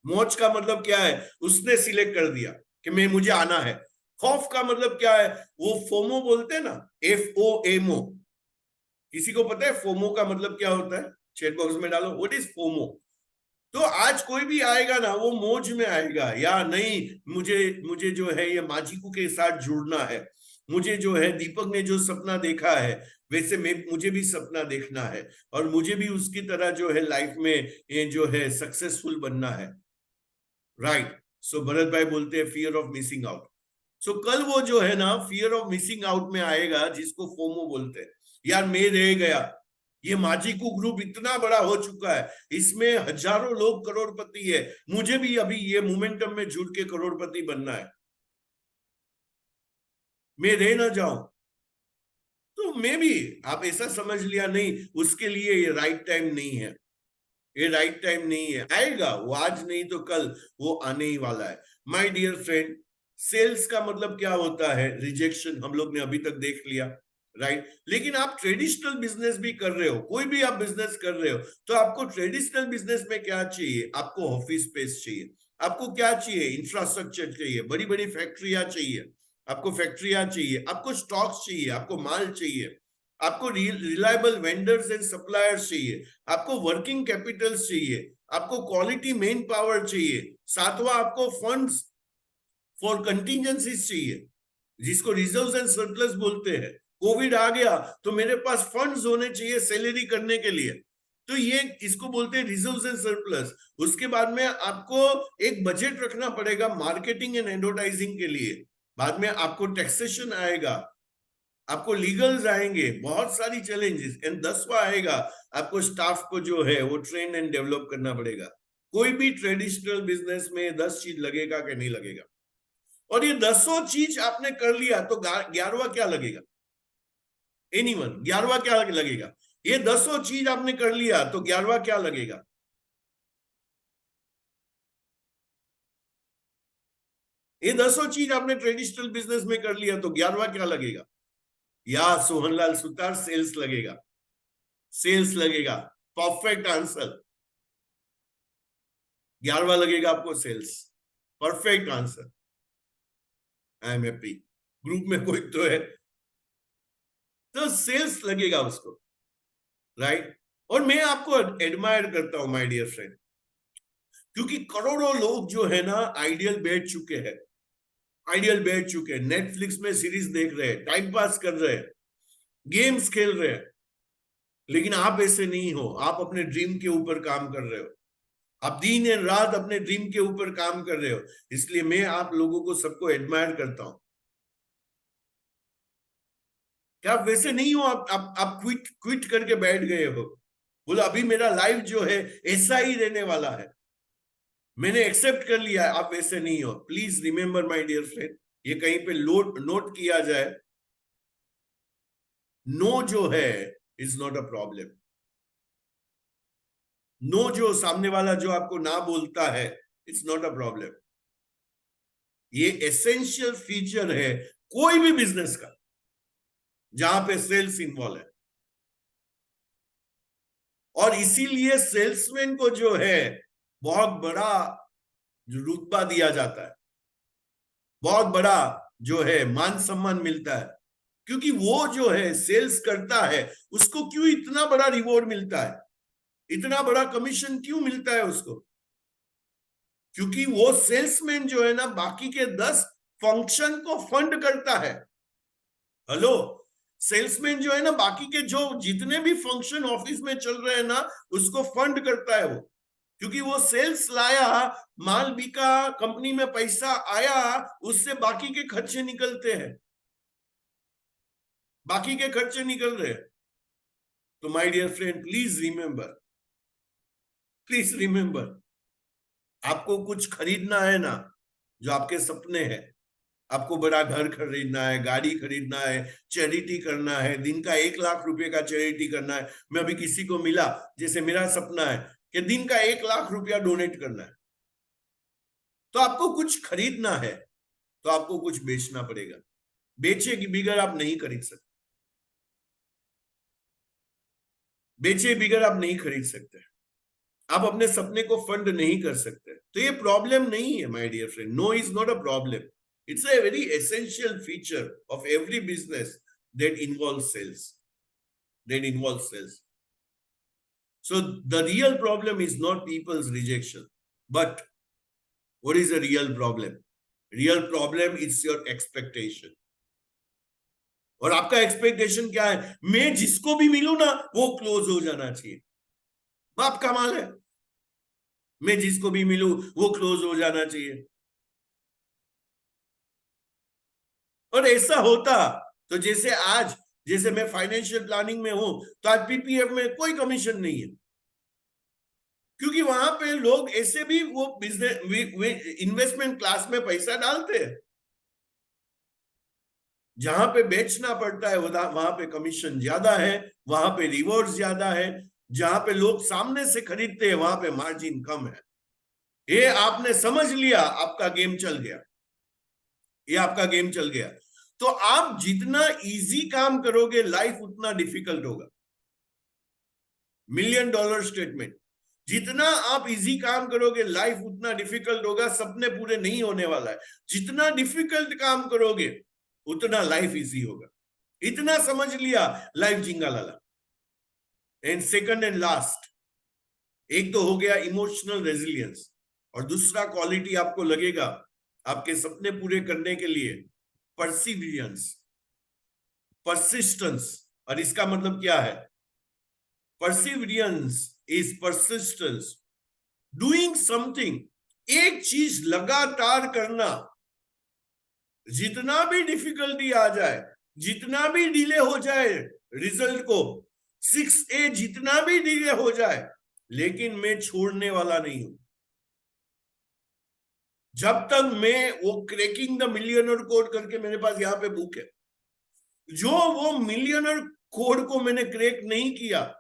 मौज का मतलब क्या है? उसने सिलेक्ट कर दिया कि मैं, मुझे आना है। खौफ का मतलब क्या है? वो फोमो बोलते हैं ना, FOMO। किसी को पता है फोमो का मतलब क्या होता है? चैट बॉक्स में डालो, व्हाट इज फोमो। तो आज कोई भी आएगा ना वो मौज में आएगा, या नहीं मुझे मुझे जो है ये माजिकू के साथ जुड़ना है, मुझे जो है दीपक ने जो सपना देखा है वैसे मुझे भी सपना देखना है, और मुझे भी उसकी तरह जो है लाइफ में ये जो है सक्सेसफुल बनना है, राइट? सो भरत भाई बोलते हैं फियर ऑफ मिसिंग आउट। सो कल वो जो है ना फियर ऑफ मिसिंग आउट में आएगा, जिसको फोमो बोलते हैं। यार मैं रह गया, ये माजिकू ग्रुप इतना बड़ा हो चुका है, इसमें हजारों लोग करोड़पति है, मुझे भी अभी ये मोमेंटम में जुड़ के करोड़पति बनना है, मैं रह ना जाऊं। तो मैं भी, आप ऐसा समझ लिया नहीं, उसके लिए ये राइट टाइम नहीं है, ये राइट टाइम नहीं है। आएगा वो, आज नहीं तो कल वो आने ही वाला है। माय डियर फ्रेंड, सेल्स का मतलब क्या होता है? रिजेक्शन हम लोग ने अभी तक देख लिया, राइट? लेकिन आप ट्रेडिशनल बिजनेस भी कर रहे हो, कोई भी आप बिजनेस कर रहे हो, तो आपको ट्रेडिशनल बिजनेस में क्या चाहिए? आपको ऑफिस स्पेस चाहिए। आपको क्या चाहिए? इंफ्रास्ट्रक्चर चाहिए, बड़ी बड़ी फैक्ट्रियां चाहिए, आपको फैक्ट्रियां चाहिए, आपको स्टॉक्स चाहिए, आपको माल चाहिए, आपको रिलायबल वेंडर्स एंड सप्लायर्स चाहिए, आपको वर्किंग कैपिटल्स चाहिए, आपको क्वालिटी मेन पावर चाहिए, सातवां आपको फंड्स फॉर कंटिजेंसीज चाहिए, जिसको रिजर्व्स एंड सरप्लस बोलते हैं। कोविड आ गया तो मेरे पास फंड्स होने चाहिए सैलरी करने के लिए, तो ये इसको बोलते हैं रिजर्व्स एंड सरप्लस। उसके बाद में आपको एक बजट रखना पड़ेगा मार्केटिंग एंड एडवर्टाइजिंग के लिए। बाद में आपको टैक्सेशन आएगा, आपको लीगल्स आएंगे, बहुत सारी चैलेंजेस, एंड 10वां आएगा आपको स्टाफ को जो है वो ट्रेन एंड डेवलप करना पड़ेगा। कोई भी ट्रेडिशनल बिजनेस में 10 चीज लगेगा कि नहीं लगेगा, और ये 10 चीज आपने कर लिया तो 11वां क्या लगेगा? एनीवन, 11वां क्या लगेगा? ये 10 चीज आपने कर लिया तो 11वां क्या लगेगा? ये 10 चीज आपने ट्रेडिशनल बिजनेस में कर लिया तो 11वां क्या लगेगा? या सोहनलाल सुतार, सेल्स लगेगा, सेल्स लगेगा। परफेक्ट आंसर, 11वां लगेगा आपको sales. Perfect answer. I am happy, group में कोई तो है, तो सेल्स लगेगा उसको, राइट? और मैं आपको एडमायर करता हूं माय डियर फ्रेंड, क्योंकि करोड़ों लोग जो है ना आइडियल बैठ चुके हैं, आइडियल बैठ चुके हैं, नेटफ्लिक्स में सीरीज देख रहे हैं, टाइम पास कर रहे हैं, गेम्स खेल रहे हैं। लेकिन आप ऐसे नहीं हो, आप अपने ड्रीम के ऊपर काम कर रहे हो, आप दिन एंड रात अपने ड्रीम के ऊपर काम कर रहे हो। इसलिए मैं आप लोगों को सबको एडमायर करता हूं कि आप वैसे नहीं हो, आप क्विट क्विट करके बैठ गए हो, बोला अभी मेरा लाइफ जो है ऐसा ही रहने वाला है, मैंने एक्सेप्ट कर लिया है। आप वैसे नहीं हो। Please remember my dear friend, ये कहीं पे नोट किया जाए, नो जो है is not a problem. No जो सामने वाला जो आपको ना बोलता है, इट्स नॉट अ प्रॉब्लम। ये एसेंशियल फीचर है कोई भी बिजनेस का जहां पे सेल्स इन्वॉल्व है, और इसीलिए सेल्समैन को जो है बहुत बड़ा रुतबा दिया जाता है, बहुत बड़ा जो है मान सम्मान मिलता है, क्योंकि वो जो है सेल्स करता है, उसको क्यों इतना बड़ा रिवॉर्ड मिलता है, इतना बड़ा कमीशन क्यों मिलता है उसको? क्योंकि वो सेल्समैन जो है ना बाकी के 10 फंक्शन को फंड करता है। हेलो, सेल्समैन जो है ना बाकी के जो जितने भी फंक्शन ऑफिस में चल रहे हैं ना, उसको फंड करता है वो, क्योंकि वो सेल्स लाया, माल बिका, कंपनी में पैसा आया, उससे बाकी के खर्चे निकलते हैं, बाकी के खर्चे निकल रहे हैं। तो my dear friend, please remember, please remember, आपको कुछ खरीदना है ना, जो आपके सपने हैं, आपको बड़ा घर खरीदना है, गाड़ी खरीदना है, चैरिटी करना है, दिन का 1 लाख रुपए का चैरिटी करना है। मैं अभी किसी को मिला, जैसे मेरा सपना है कि दिन का 1 लाख रुपया डोनेट करना है, तो आपको कुछ खरीदना है तो आपको कुछ बेचना पड़ेगा। बेचे की बिगर आप नहीं खरीद सकते, बेचे बिगर आप नहीं खरीद सकते, आप अपने सपने को फंड नहीं कर सकते। तो ये प्रॉब्लम नहीं है my dear friend, no is not a problem, it's a very essential feature of every business that involve sales, that involves sales. So the real problem is not people's rejection, but what is the real problem? Real problem is your expectation. और आपका expectation क्या है? मैं जिसको भी मिलूं ना वो क्लोज हो जाना चाहिए। बाप का माल है, मैं जिसको भी मिलूं वो क्लोज हो जाना चाहिए। और ऐसा होता तो जैसे आज, जैसे मैं फाइनेंशियल प्लानिंग में हूं, तो आज पीपीएफ में कोई कमीशन नहीं है, क्योंकि वहां पे लोग ऐसे भी वो बिजनेस इन्वेस्टमेंट क्लास में पैसा डालते हैं। जहां पे बेचना पड़ता है वहां पे कमीशन ज्यादा है, वहां पे रिवॉर्ड ज्यादा है, जहां पे लोग सामने से खरीदते हैं वहां पे मार्जिन कम है। ये आपने समझ लिया, आपका गेम चल गया, ये आपका गेम चल गया। तो आप जितना इजी काम करोगे लाइफ उतना डिफिकल्ट होगा। $1,000,000 स्टेटमेंट, जितना आप इजी काम करोगे लाइफ उतना डिफिकल्ट होगा, सपने पूरे नहीं होने वाला है। जितना डिफिकल्ट काम करोगे उतना लाइफ इजी होगा। इतना समझ लिया, लाइफ जिंगा लाला। एंड सेकंड एंड लास्ट, एक तो हो गया इमोशनल रेजिलियंस, और दूसरा क्वालिटी आपको लगेगा आपके सपने पूरे करने के लिए, परसिवियरेंस, परसिस्टेंस। और इसका मतलब क्या है? Perseverance is persistence, doing something, एक चीज लगातार करना, जितना भी डिफिकल्टी आ जाए जितना भी डिले हो जाए रिजल्ट को, 6A जितना भी डिले हो जाए, लेकिन मैं छोड़ने वाला नहीं हूं। जब तक मैं वो क्रैकिंग द मिलियनर कोड करके मेरे पास यहां पे बुक है, जो वो मिलियनर कोड को मैंने क्रैक नहीं किया,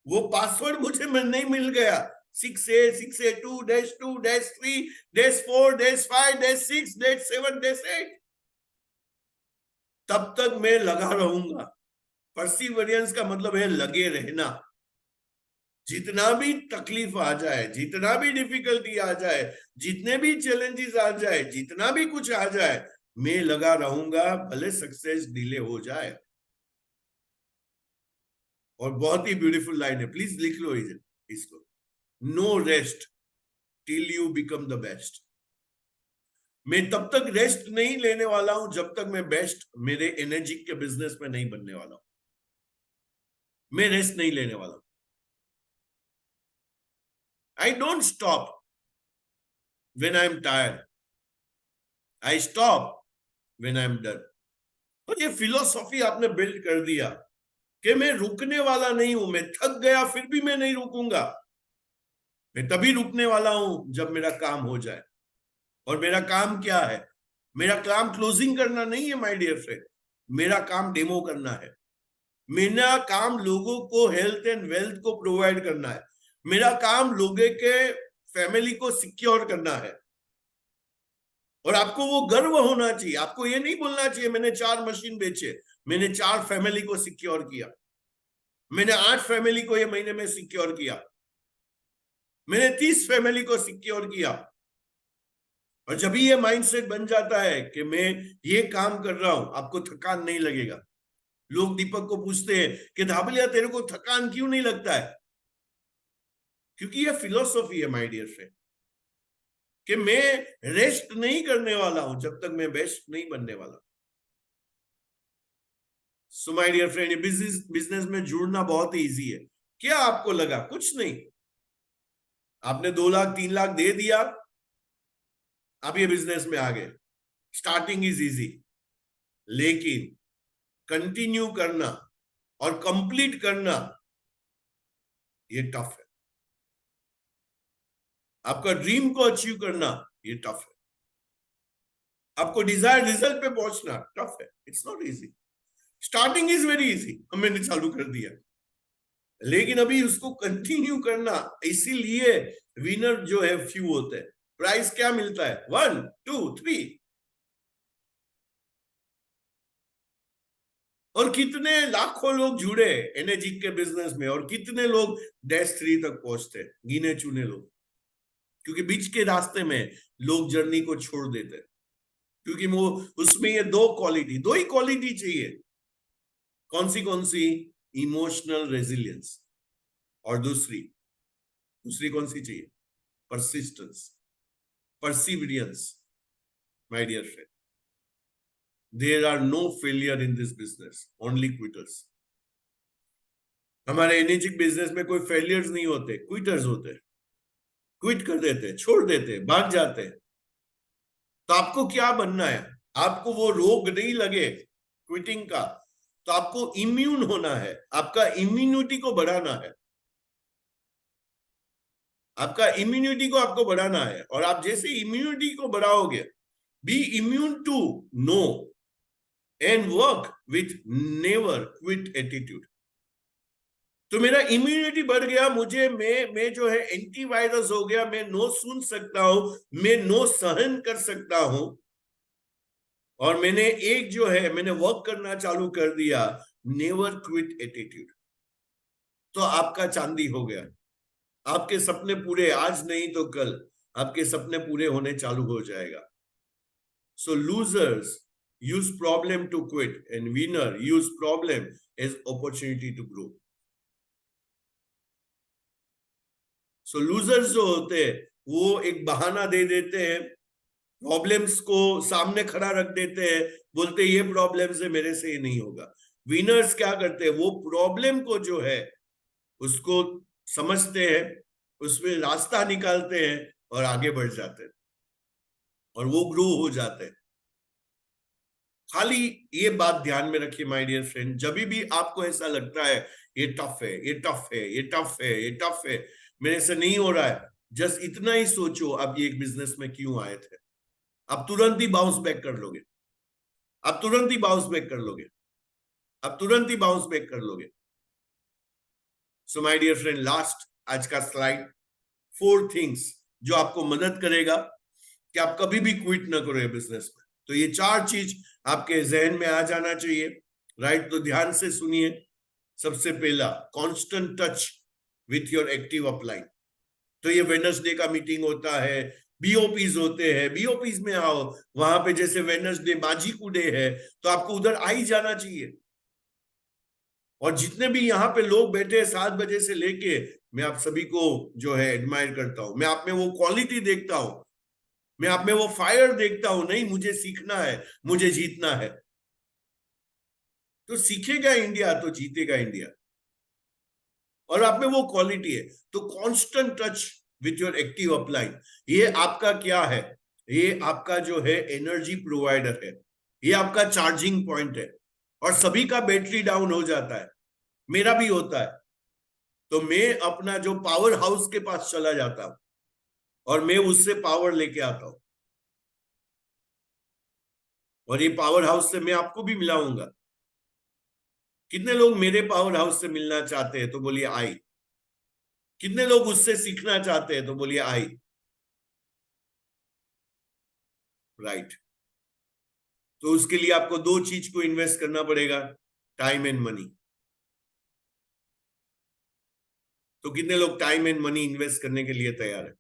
वो पासवर्ड मुझे नहीं मिल गया, 6A 6A2-2-3-4-5-6-7-8, तब तक मैं लगा रहूंगा। परसिवरेंस का मतलब है लगे रहना। जितना भी तकलीफ आ जाए, जितना भी डिफिकल्टी आ जाए, जितने भी चैलेंजेस आ जाए, जितना भी कुछ आ जाए, मैं लगा रहूंगा, भले सक्सेस डिले हो जाए। और बहुत ही ब्यूटीफुल लाइन है, प्लीज लिख लो इसको। No rest till you become the best. मैं तब तक रेस्ट नहीं लेने वाला हूं जब तक मैं बेस्ट मेरे एनर्जी के बिजनेस में नहीं बनने वाला हूं। मैं रेस्ट नहीं लेने वाला हूं। I don't stop when I am tired, I stop when I am done. और ये फिलोसॉफी आपने बिल्ड कर दिया कि मैं रुकने वाला नहीं हूं, मैं थक गया फिर भी मैं नहीं रुकूंगा। मैं तभी रुकने वाला हूं जब मेरा काम हो जाए। और मेरा काम क्या है? मेरा काम क्लोजिंग करना नहीं है माय डियर फ्रेंड, मेरा काम डेमो करना है। मेरा काम लोगों को हेल्थ एंड वेल्थ को प्रोवाइड करना है। मेरा काम लोगों के फैमिली को सिक्योर करना है। और आपको वो गर्व होना चाहिए। आपको ये नहीं बोलना चाहिए मैंने 4 मशीन बेचे, मैंने 4 फैमिली को सिक्योर किया, मैंने 8 फैमिली को ये महीने में सिक्योर किया, मैंने 30 फैमिली को सिक्योर किया। और जब ये माइंडसेट बन जाता है कि मैं ये काम कर रहा हूं, आपको थकान नहीं लगेगा। लोग दीपक को पूछते हैं कि धाबलिया तेरे को थकान क्यों नहीं लगता है? क्योंकि ये फिलोसॉफी है माय डियर फ्रेंड, कि मैं रेस्ट नहीं करने वाला हूं जब तक मैं बेस्ट नहीं बनने वाला। So my dear friend, business में जुड़ना बहुत ही इजी है। क्या आपको लगा? कुछ नहीं। आपने 2 लाख 3 लाख दे दिया, आप ये बिजनेस में आ गए। स्टार्टिंग इज इजी, लेकिन कंटिन्यू करना और कंप्लीट करना ये टफ है। आपका ड्रीम को अचीव करना ये टफ है। आपको डिजायर रिजल्ट पे पहुंचना टफ है। It's not easy. Starting is very easy, हमने चालू कर दिया, लेकिन अभी उसको कंटिन्यू करना, इसीलिए विनर जो है फ्यू होते हैं। प्राइस क्या मिलता है? 1 2 3। और कितने लाखों लोग जुड़े एनर्जी के बिजनेस में, और कितने लोग डैश 3 तक पहुंचते, गिने चुने लोग। क्योंकि बीच के रास्ते में लोग जर्नी को छोड़ देते, क्योंकि वो उसमें ये 2 क्वालिटी, 2 ही क्वालिटी चाहिए। कौन सी? Emotional resilience. और दूसरी कौन सी चाहिए? Persistence, perseverance. My dear friend, there are no failure in this business, only quitters. हमारे एनर्जी बिजनेस में कोई फेलियर्स नहीं होते, क्विटर्स होते हैं। क्विट कर देते, छोड़ देते, भाग जाते। तो आपको क्या बनना है? आपको वो रोग नहीं लगे क्विटिंग का, तो आपको इम्यून होना है, आपका इम्यूनिटी को बढ़ाना है। आपका इम्यूनिटी को आपको बढ़ाना है। और आप जैसे इम्यूनिटी को बढ़ाओगे, be immune to no and work with never quit attitude. तो मेरा इम्यूनिटी बढ़ गया, मुझे मैं जो है एंटीवायरस हो गया, मैं नो सुन सकता हूं, मैं नो सहन कर सकता हूं। और मैंने एक जो है मैंने वर्क करना चालू कर दिया, नेवर क्विट एटीट्यूड। तो आपका चांदी हो गया। आपके सपने पूरे, आज नहीं तो कल आपके सपने पूरे होने चालू हो जाएगा। So losers use problem to quit and winner use problem as opportunity to grow. So losers जो होते हैं वो एक बहाना दे देते हैं, प्रॉब्लम्स को सामने खड़ा रख देते हैं, बोलते ये प्रॉब्लम्स है, मेरे से ये नहीं होगा। विनर्स क्या करते हैं? वो प्रॉब्लम को जो है उसको समझते हैं, उसमें रास्ता निकालते हैं और आगे बढ़ जाते हैं, और वो ग्रो हो जाते हैं। खाली ये बात ध्यान में रखिए माय डियर फ्रेंड, जब भी आपको ऐसा लगता है ये टफ है, ये टफ है, ये टफ है, ये टफ है, मेरे से नहीं हो रहा है, जस्ट इतना ही सोचो आप ये एक बिजनेस में क्यों आए थे। आप तुरंत ही बाउंस बैक कर लोगे, आप तुरंत ही बाउंस बैक कर लोगे, आप तुरंत ही बाउंस बैक कर लोगे। So my dear friend, last आज का स्लाइड, 4 थिंग्स जो आपको मदद करेगा कि आप कभी भी क्विट ना करो बिजनेस में। तो ये 4 चीज आपके जहन में आ जाना चाहिए, राइट? तो ध्यान से सुनिए। सबसे पहला, constant touch with your active upline. तो ये वेडनेसडे का मीटिंग होता है, बीओपीज होते हैं, बीओपीज में आओ, वहां पे जैसे वेडनेसडे माजिकू डे है तो आपको उधर आ ही जाना चाहिए। और जितने भी यहाँ पे लोग बैठे हैं 7 बजे से लेके, मैं आप सभी को जो है एडमायर करता हूं, मैं आप में वो क्वालिटी देखता हूं, मैं आप में वो फायर देखता हूं। नहीं, मुझे सीखना है, मुझे जीतना है। तो सीखेगा इंडिया तो जीतेगा इंडिया, और आप में वो क्वालिटी है। तो constant touch with your active upline, ये आपका क्या है? ये आपका जो है एनर्जी प्रोवाइडर है, ये आपका चार्जिंग पॉइंट है। और सभी का बैटरी डाउन हो जाता है, मेरा भी होता है। तो मैं अपना जो पावर हाउस के पास चला जाता हूं और मैं उससे पावर लेके आता हूं, और ये पावर हाउस से मैं आपको भी मिलाऊंगा। कितने लोग मेरे पावर हाउस से मिलना चाहते हैं? तो बोलिए आई। कितने लोग उससे सीखना चाहते हैं? तो बोलिए आई। राइट। तो उसके लिए आपको 2 चीज को इन्वेस्ट करना पड़ेगा, टाइम एंड मनी। तो कितने लोग टाइम एंड मनी इन्वेस्ट करने के लिए तैयार है?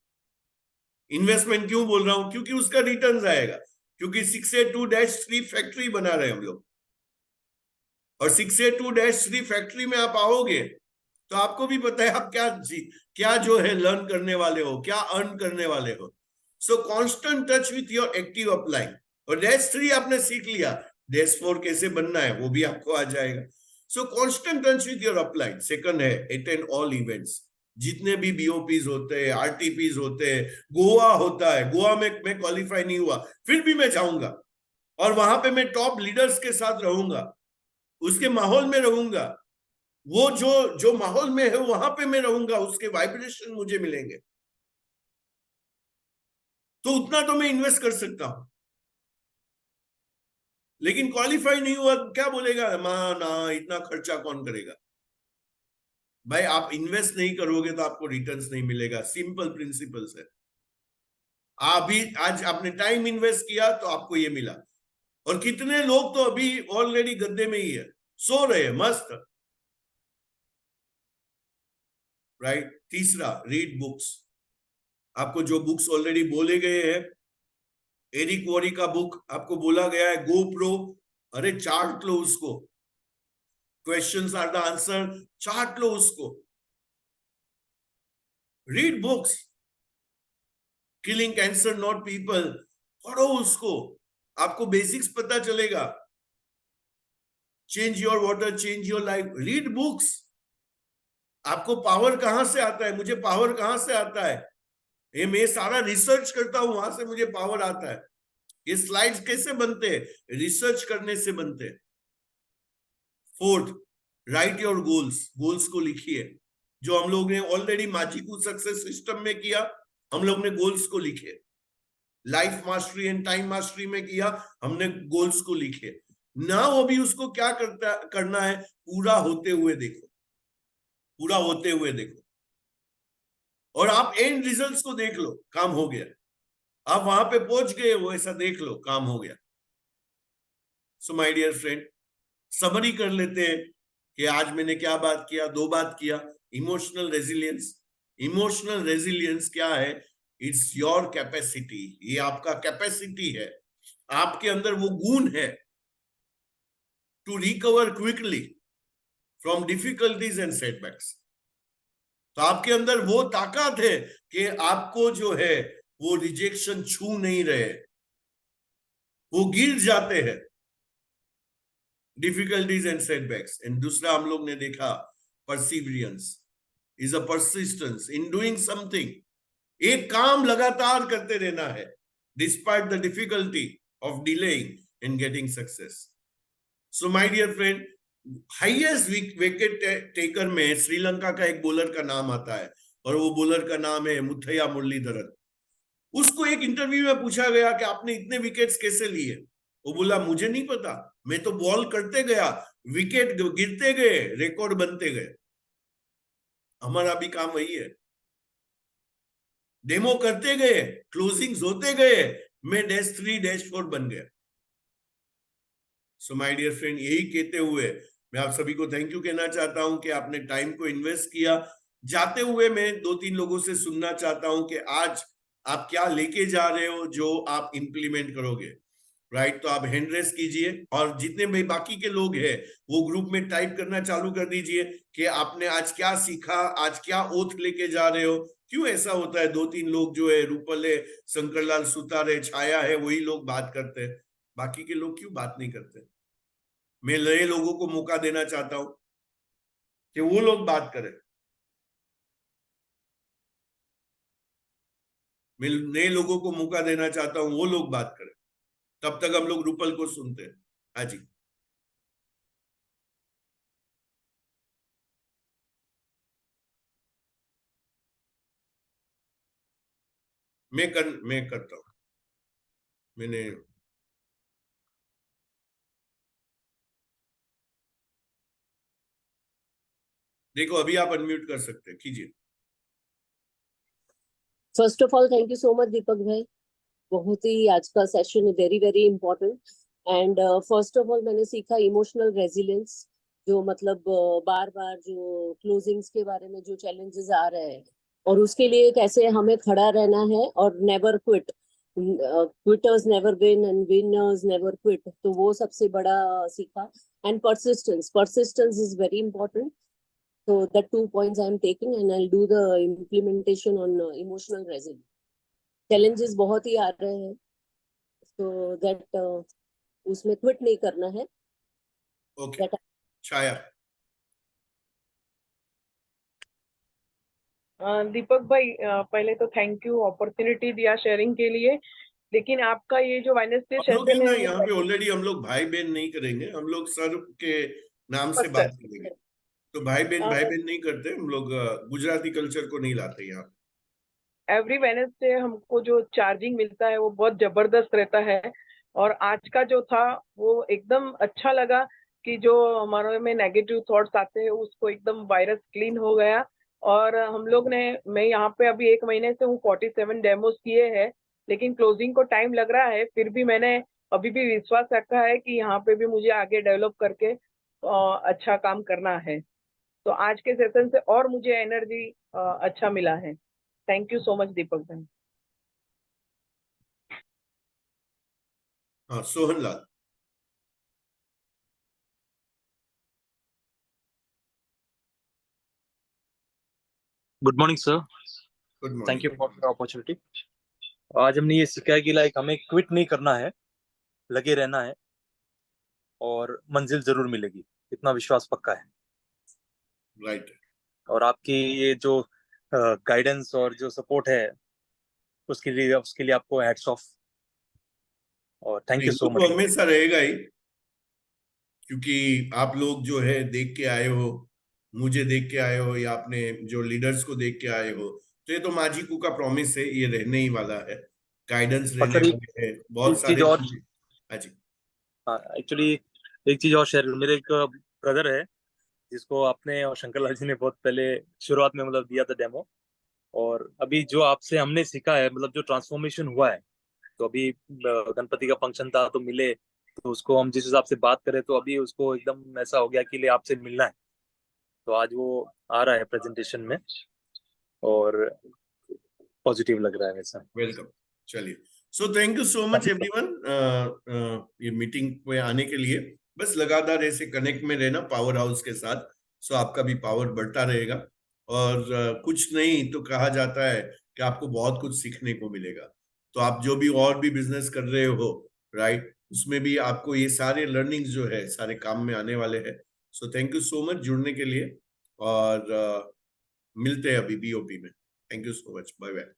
इन्वेस्टमेंट क्यों बोल रहा हूं? क्योंकि उसका रिटर्न आएगा। क्योंकि 682-3 फैक्ट्री बना रहे हैं हम लोग, और 682-3 फैक्ट्री में आप आओगे तो आपको भी पता है आप क्या जो है लर्न करने वाले हो, क्या अर्न करने वाले हो। सो constant touch with your active upline. और -3 आपने सीख लिया, -4 कैसे बनना है वो भी आपको आ जाएगा। सो constant touch with your upline. Second है अटेंड ऑल इवेंट्स। जितने भी बीओपीज होते हैं, आरटीपीज होते हैं, गोवा होता है, गोवा में मैं क्वालिफाई नहीं हुआ फिर भी मैं जाऊंगा, और वहां पे मैं टॉप लीडर्स के साथ रहूंगा, उसके माहौल में रहूंगा। वो जो जो माहौल में है वहां पे मैं रहूंगा, उसके वाइब्रेशन मुझे मिलेंगे। तो उतना तो मैं इन्वेस्ट कर सकता हूं। लेकिन क्वालिफाई नहीं हुआ क्या बोलेगा, मां ना इतना खर्चा कौन करेगा? भाई आप इन्वेस्ट नहीं करोगे तो आपको रिटर्न्स नहीं मिलेगा। सिंपल प्रिंसिपल्स है। अभी आज आपने टाइम इन्वेस्ट किया तो आपको ये मिला। और कितने लोग तो अभी ऑलरेडी गद्दे में ही है, सो रहे हैं मस्त। राइट। तीसरा, रीड बुक्स। आपको जो बुक्स ऑलरेडी बोले गए हैं, एरिक वॉरी का बुक आपको बोला गया है, गो प्रो, अरे चार्ट लो उसको, questions are the answer, chart लो उसको। Read books, killing cancer not people, पढ़ो उसको, आपको बेसिक्स पता चलेगा। Change your water, change your life, read books. आपको पावर कहां से आता है? मुझे पावर कहां से आता है? ये मैं सारा रिसर्च करता हूं, वहां से मुझे पावर आता है। ये स्लाइड्स कैसे बनते हैं? रिसर्च करने से बनते हैं। Fourth, right your goals. Goals को लिखिए, जो हम लोग ने ऑलरेडी माजिकू सक्सेस सिस्टम में किया, हम लोग ने गोल्स को लिखे। Life mastery and time mastery में किया, हमने गोल्स को लिखे। ना वो भी उसको क्या करना है, पूरा होते हुए देखो, पूरा होते हुए देखो। और आप एंड रिजल्ट्स को देख लो, काम हो गया। आप वहां पे पहुंच गए वो ऐसा देख लो, काम हो गया। So my dear friend, summary कर लेते हैं कि आज मैंने क्या बात किया। 2 बात किया, इमोशनल रेजिलियंस। इमोशनल रेजिलियंस क्या है? इट्स योर कैपेसिटी, ये आपका कैपेसिटी है, आपके अंदर वो गुण है to recover quickly from difficulties and setbacks. तो आपके अंदर वो ताकत है कि आपको जो है वो रिजेक्शन छू नहीं रहे, वो गिर जाते हैं डिफिकल्टीज एंड सेटबैक्स। एंड दूसरा हम लोग ने देखा, Perseverance is a persistence in doing something. एक काम लगातार करते रहना है, despite the difficulty of delaying, in getting success. So my dear friend, highest wicket taker में श्रीलंका का एक बॉलर का नाम आता है और वो बॉलर का नाम है मुथैया मुरलीधरन। उसको एक इंटरव्यू में पूछा गया कि आपने इतने विकेट्स कैसे लिए? वो बोला मुझे नहीं पता, मैं तो बॉल करते गया, विकेट गिरते गए, रिकॉर्ड बनते गए। हमारा भी काम वही है, डेमो करते गए, क्लोजिंग्स होते गए, मैं -3 -4 बन गया। सो माय डियर फ्रेंड, यही कहते हुए मैं आप सभी को थैंक यू कहना चाहता हूं कि आपने टाइम को इन्वेस्ट किया। जाते हुए मैं 2-3 लोगों से सुनना चाहता हूं कि आज आप क्या लेके जा रहे हो जो आप इंप्लीमेंट करोगे, राइट? तो आप हैंड रेस कीजिए और जितने भी बाकी के लोग हैं वो ग्रुप में टाइप करना चालू कर दीजिए कि आपने आज क्या सीखा, आज क्या ओथ लेके जा रहे हो। क्यों ऐसा होता है 2-3 लोग जो है, रूपल है, शंकरलाल सुतार है, छाया है, वही लोग बात करते हैं, बाकी के लोग क्यों बात नहीं करते? मैं नए लोगों को मौका देना चाहता हूं कि वो लोग बात करें। मैं नए लोगों को मौका देना चाहता हूं, वो लोग बात करें। तब तक हम लोग रूपल को सुनते हैं। हाँ जी, मैं करता हूं। मैंने देखो, अभी आप अनम्यूट कर सकते हैं, कीजिए।
First of all thank you so much Deepak भाई, बहुत ही आज का session very very important. And first of all मैंने सीखा इमोशनल रेजिलियंस, जो मतलब बार बार जो क्लोजिंग्स के बारे में जो चैलेंजेस आ रहे हैं और उसके लिए कैसे हमें खड़ा रहना है और never quit, quitters never win and winners never quit, तो वो सबसे बड़ा सीखा। And persistence, persistence is very important. So the 2 points I am taking and I'll do the implementation on emotional resilience. Challenges बहुत ही आ रहे हैं, so that उसमें quit नहीं करना है।
ओके, छाया।
दीपक भाई, पहले तो थैंक यू अपॉर्चुनिटी दिया शेयरिंग के लिए। लेकिन आपका ये जो वेडनेसडे
हम लोग
सेशन
ना
है
यहाँ पे ऑलरेडी हम लोग भाई बहन नहीं करेंगे, हम लोग सर के नाम से बात करेंगे। तो भाई बहन नहीं करते हम लोग, गुजराती कल्चर को नहीं लाते यहाँ।
एवरी वेडनेसडे हमको जो चार्जिंग मिलता है वो बहुत जबरदस्त रहता है। और आज का जो था वो एकदम अच्छा लगा कि जो हमारे में नेगेटिव थॉट्स आते हैं उसको एकदम वायरस क्लीन हो गया। और हम लोग ने, मैं यहाँ पे अभी 1 महीने से हूँ, 47 डेमोस किए हैं, लेकिन क्लोजिंग को टाइम लग रहा है। फिर भी मैंने अभी भी विश्वास रखा है कि यहाँ पे भी मुझे आगे डेवलप करके अच्छा काम करना है। तो आज के सेशन से और मुझे एनर्जी अच्छा मिला है। Thank you so much Deepak भाई।
हाँ, Sohan Lal.
Good morning sir,
good
thank
morning.
You for the opportunity. आज हमने ये सीखा है कि लाइक हमें क्विट नहीं करना है, लगे रहना है और मंजिल जरूर मिलेगी, इतना विश्वास पक्का है।
राइट।
और आपकी ये जो गाइडेंस और जो सपोर्ट है उसके लिए आपको हैट्स ऑफ और थैंक यू
वो
सो
तो
मच।
हमेशा रहेगा ही, क्योंकि आप लोग जो है देख के आए हो, मुझे देख के आए हो या अपने जो लीडर्स को देख के आए हो, तो ये तो माजिकू का प्रॉमिस है, ये रहने ही वाला है। गाइडेंस
और
रहने
सर
वाले है, बहुत
एक चीज
सारे
और,
चीजें। हाँ जी।
हाँ एक्चुअली एक चीज और शेयर, मेरे एक ब्रदर है जिसको आपने और शंकर लाल जी ने बहुत पहले शुरुआत में मतलब दिया था डेमो। और अभी जो आपसे हमने सीखा है, मतलब जो ट्रांसफॉर्मेशन हुआ है, तो अभी गणपति का फंक्शन था तो मिले, तो उसको हम जिस हिसाब से बात करें तो अभी उसको एकदम ऐसा हो गया कि ले आपसे मिलना है। तो आज वो आ रहा है प्रेजेंटेशन में और पॉजिटिव लग रहा है वैसा।
वेलकम। चलिए, सो thank you so much everyone, ये मीटिंग पे आने के लिए। बस लगातार ऐसे कनेक्ट में रहना पावर हाउस के साथ, सो आपका भी पावर बढ़ता रहेगा। और कुछ नहीं तो कहा जाता है कि आपको बहुत कुछ सीखने को मिलेगा। तो आप जो भी और भी बिजनेस कर रहे हो, राइट, उसमें भी आपको ये सारे लर्निंग्स जो है सारे काम में आने वाले हैं। So thank you so much जुड़ने के लिए, और मिलते हैं अभी बीओपी में। Thank you so much, bye bye.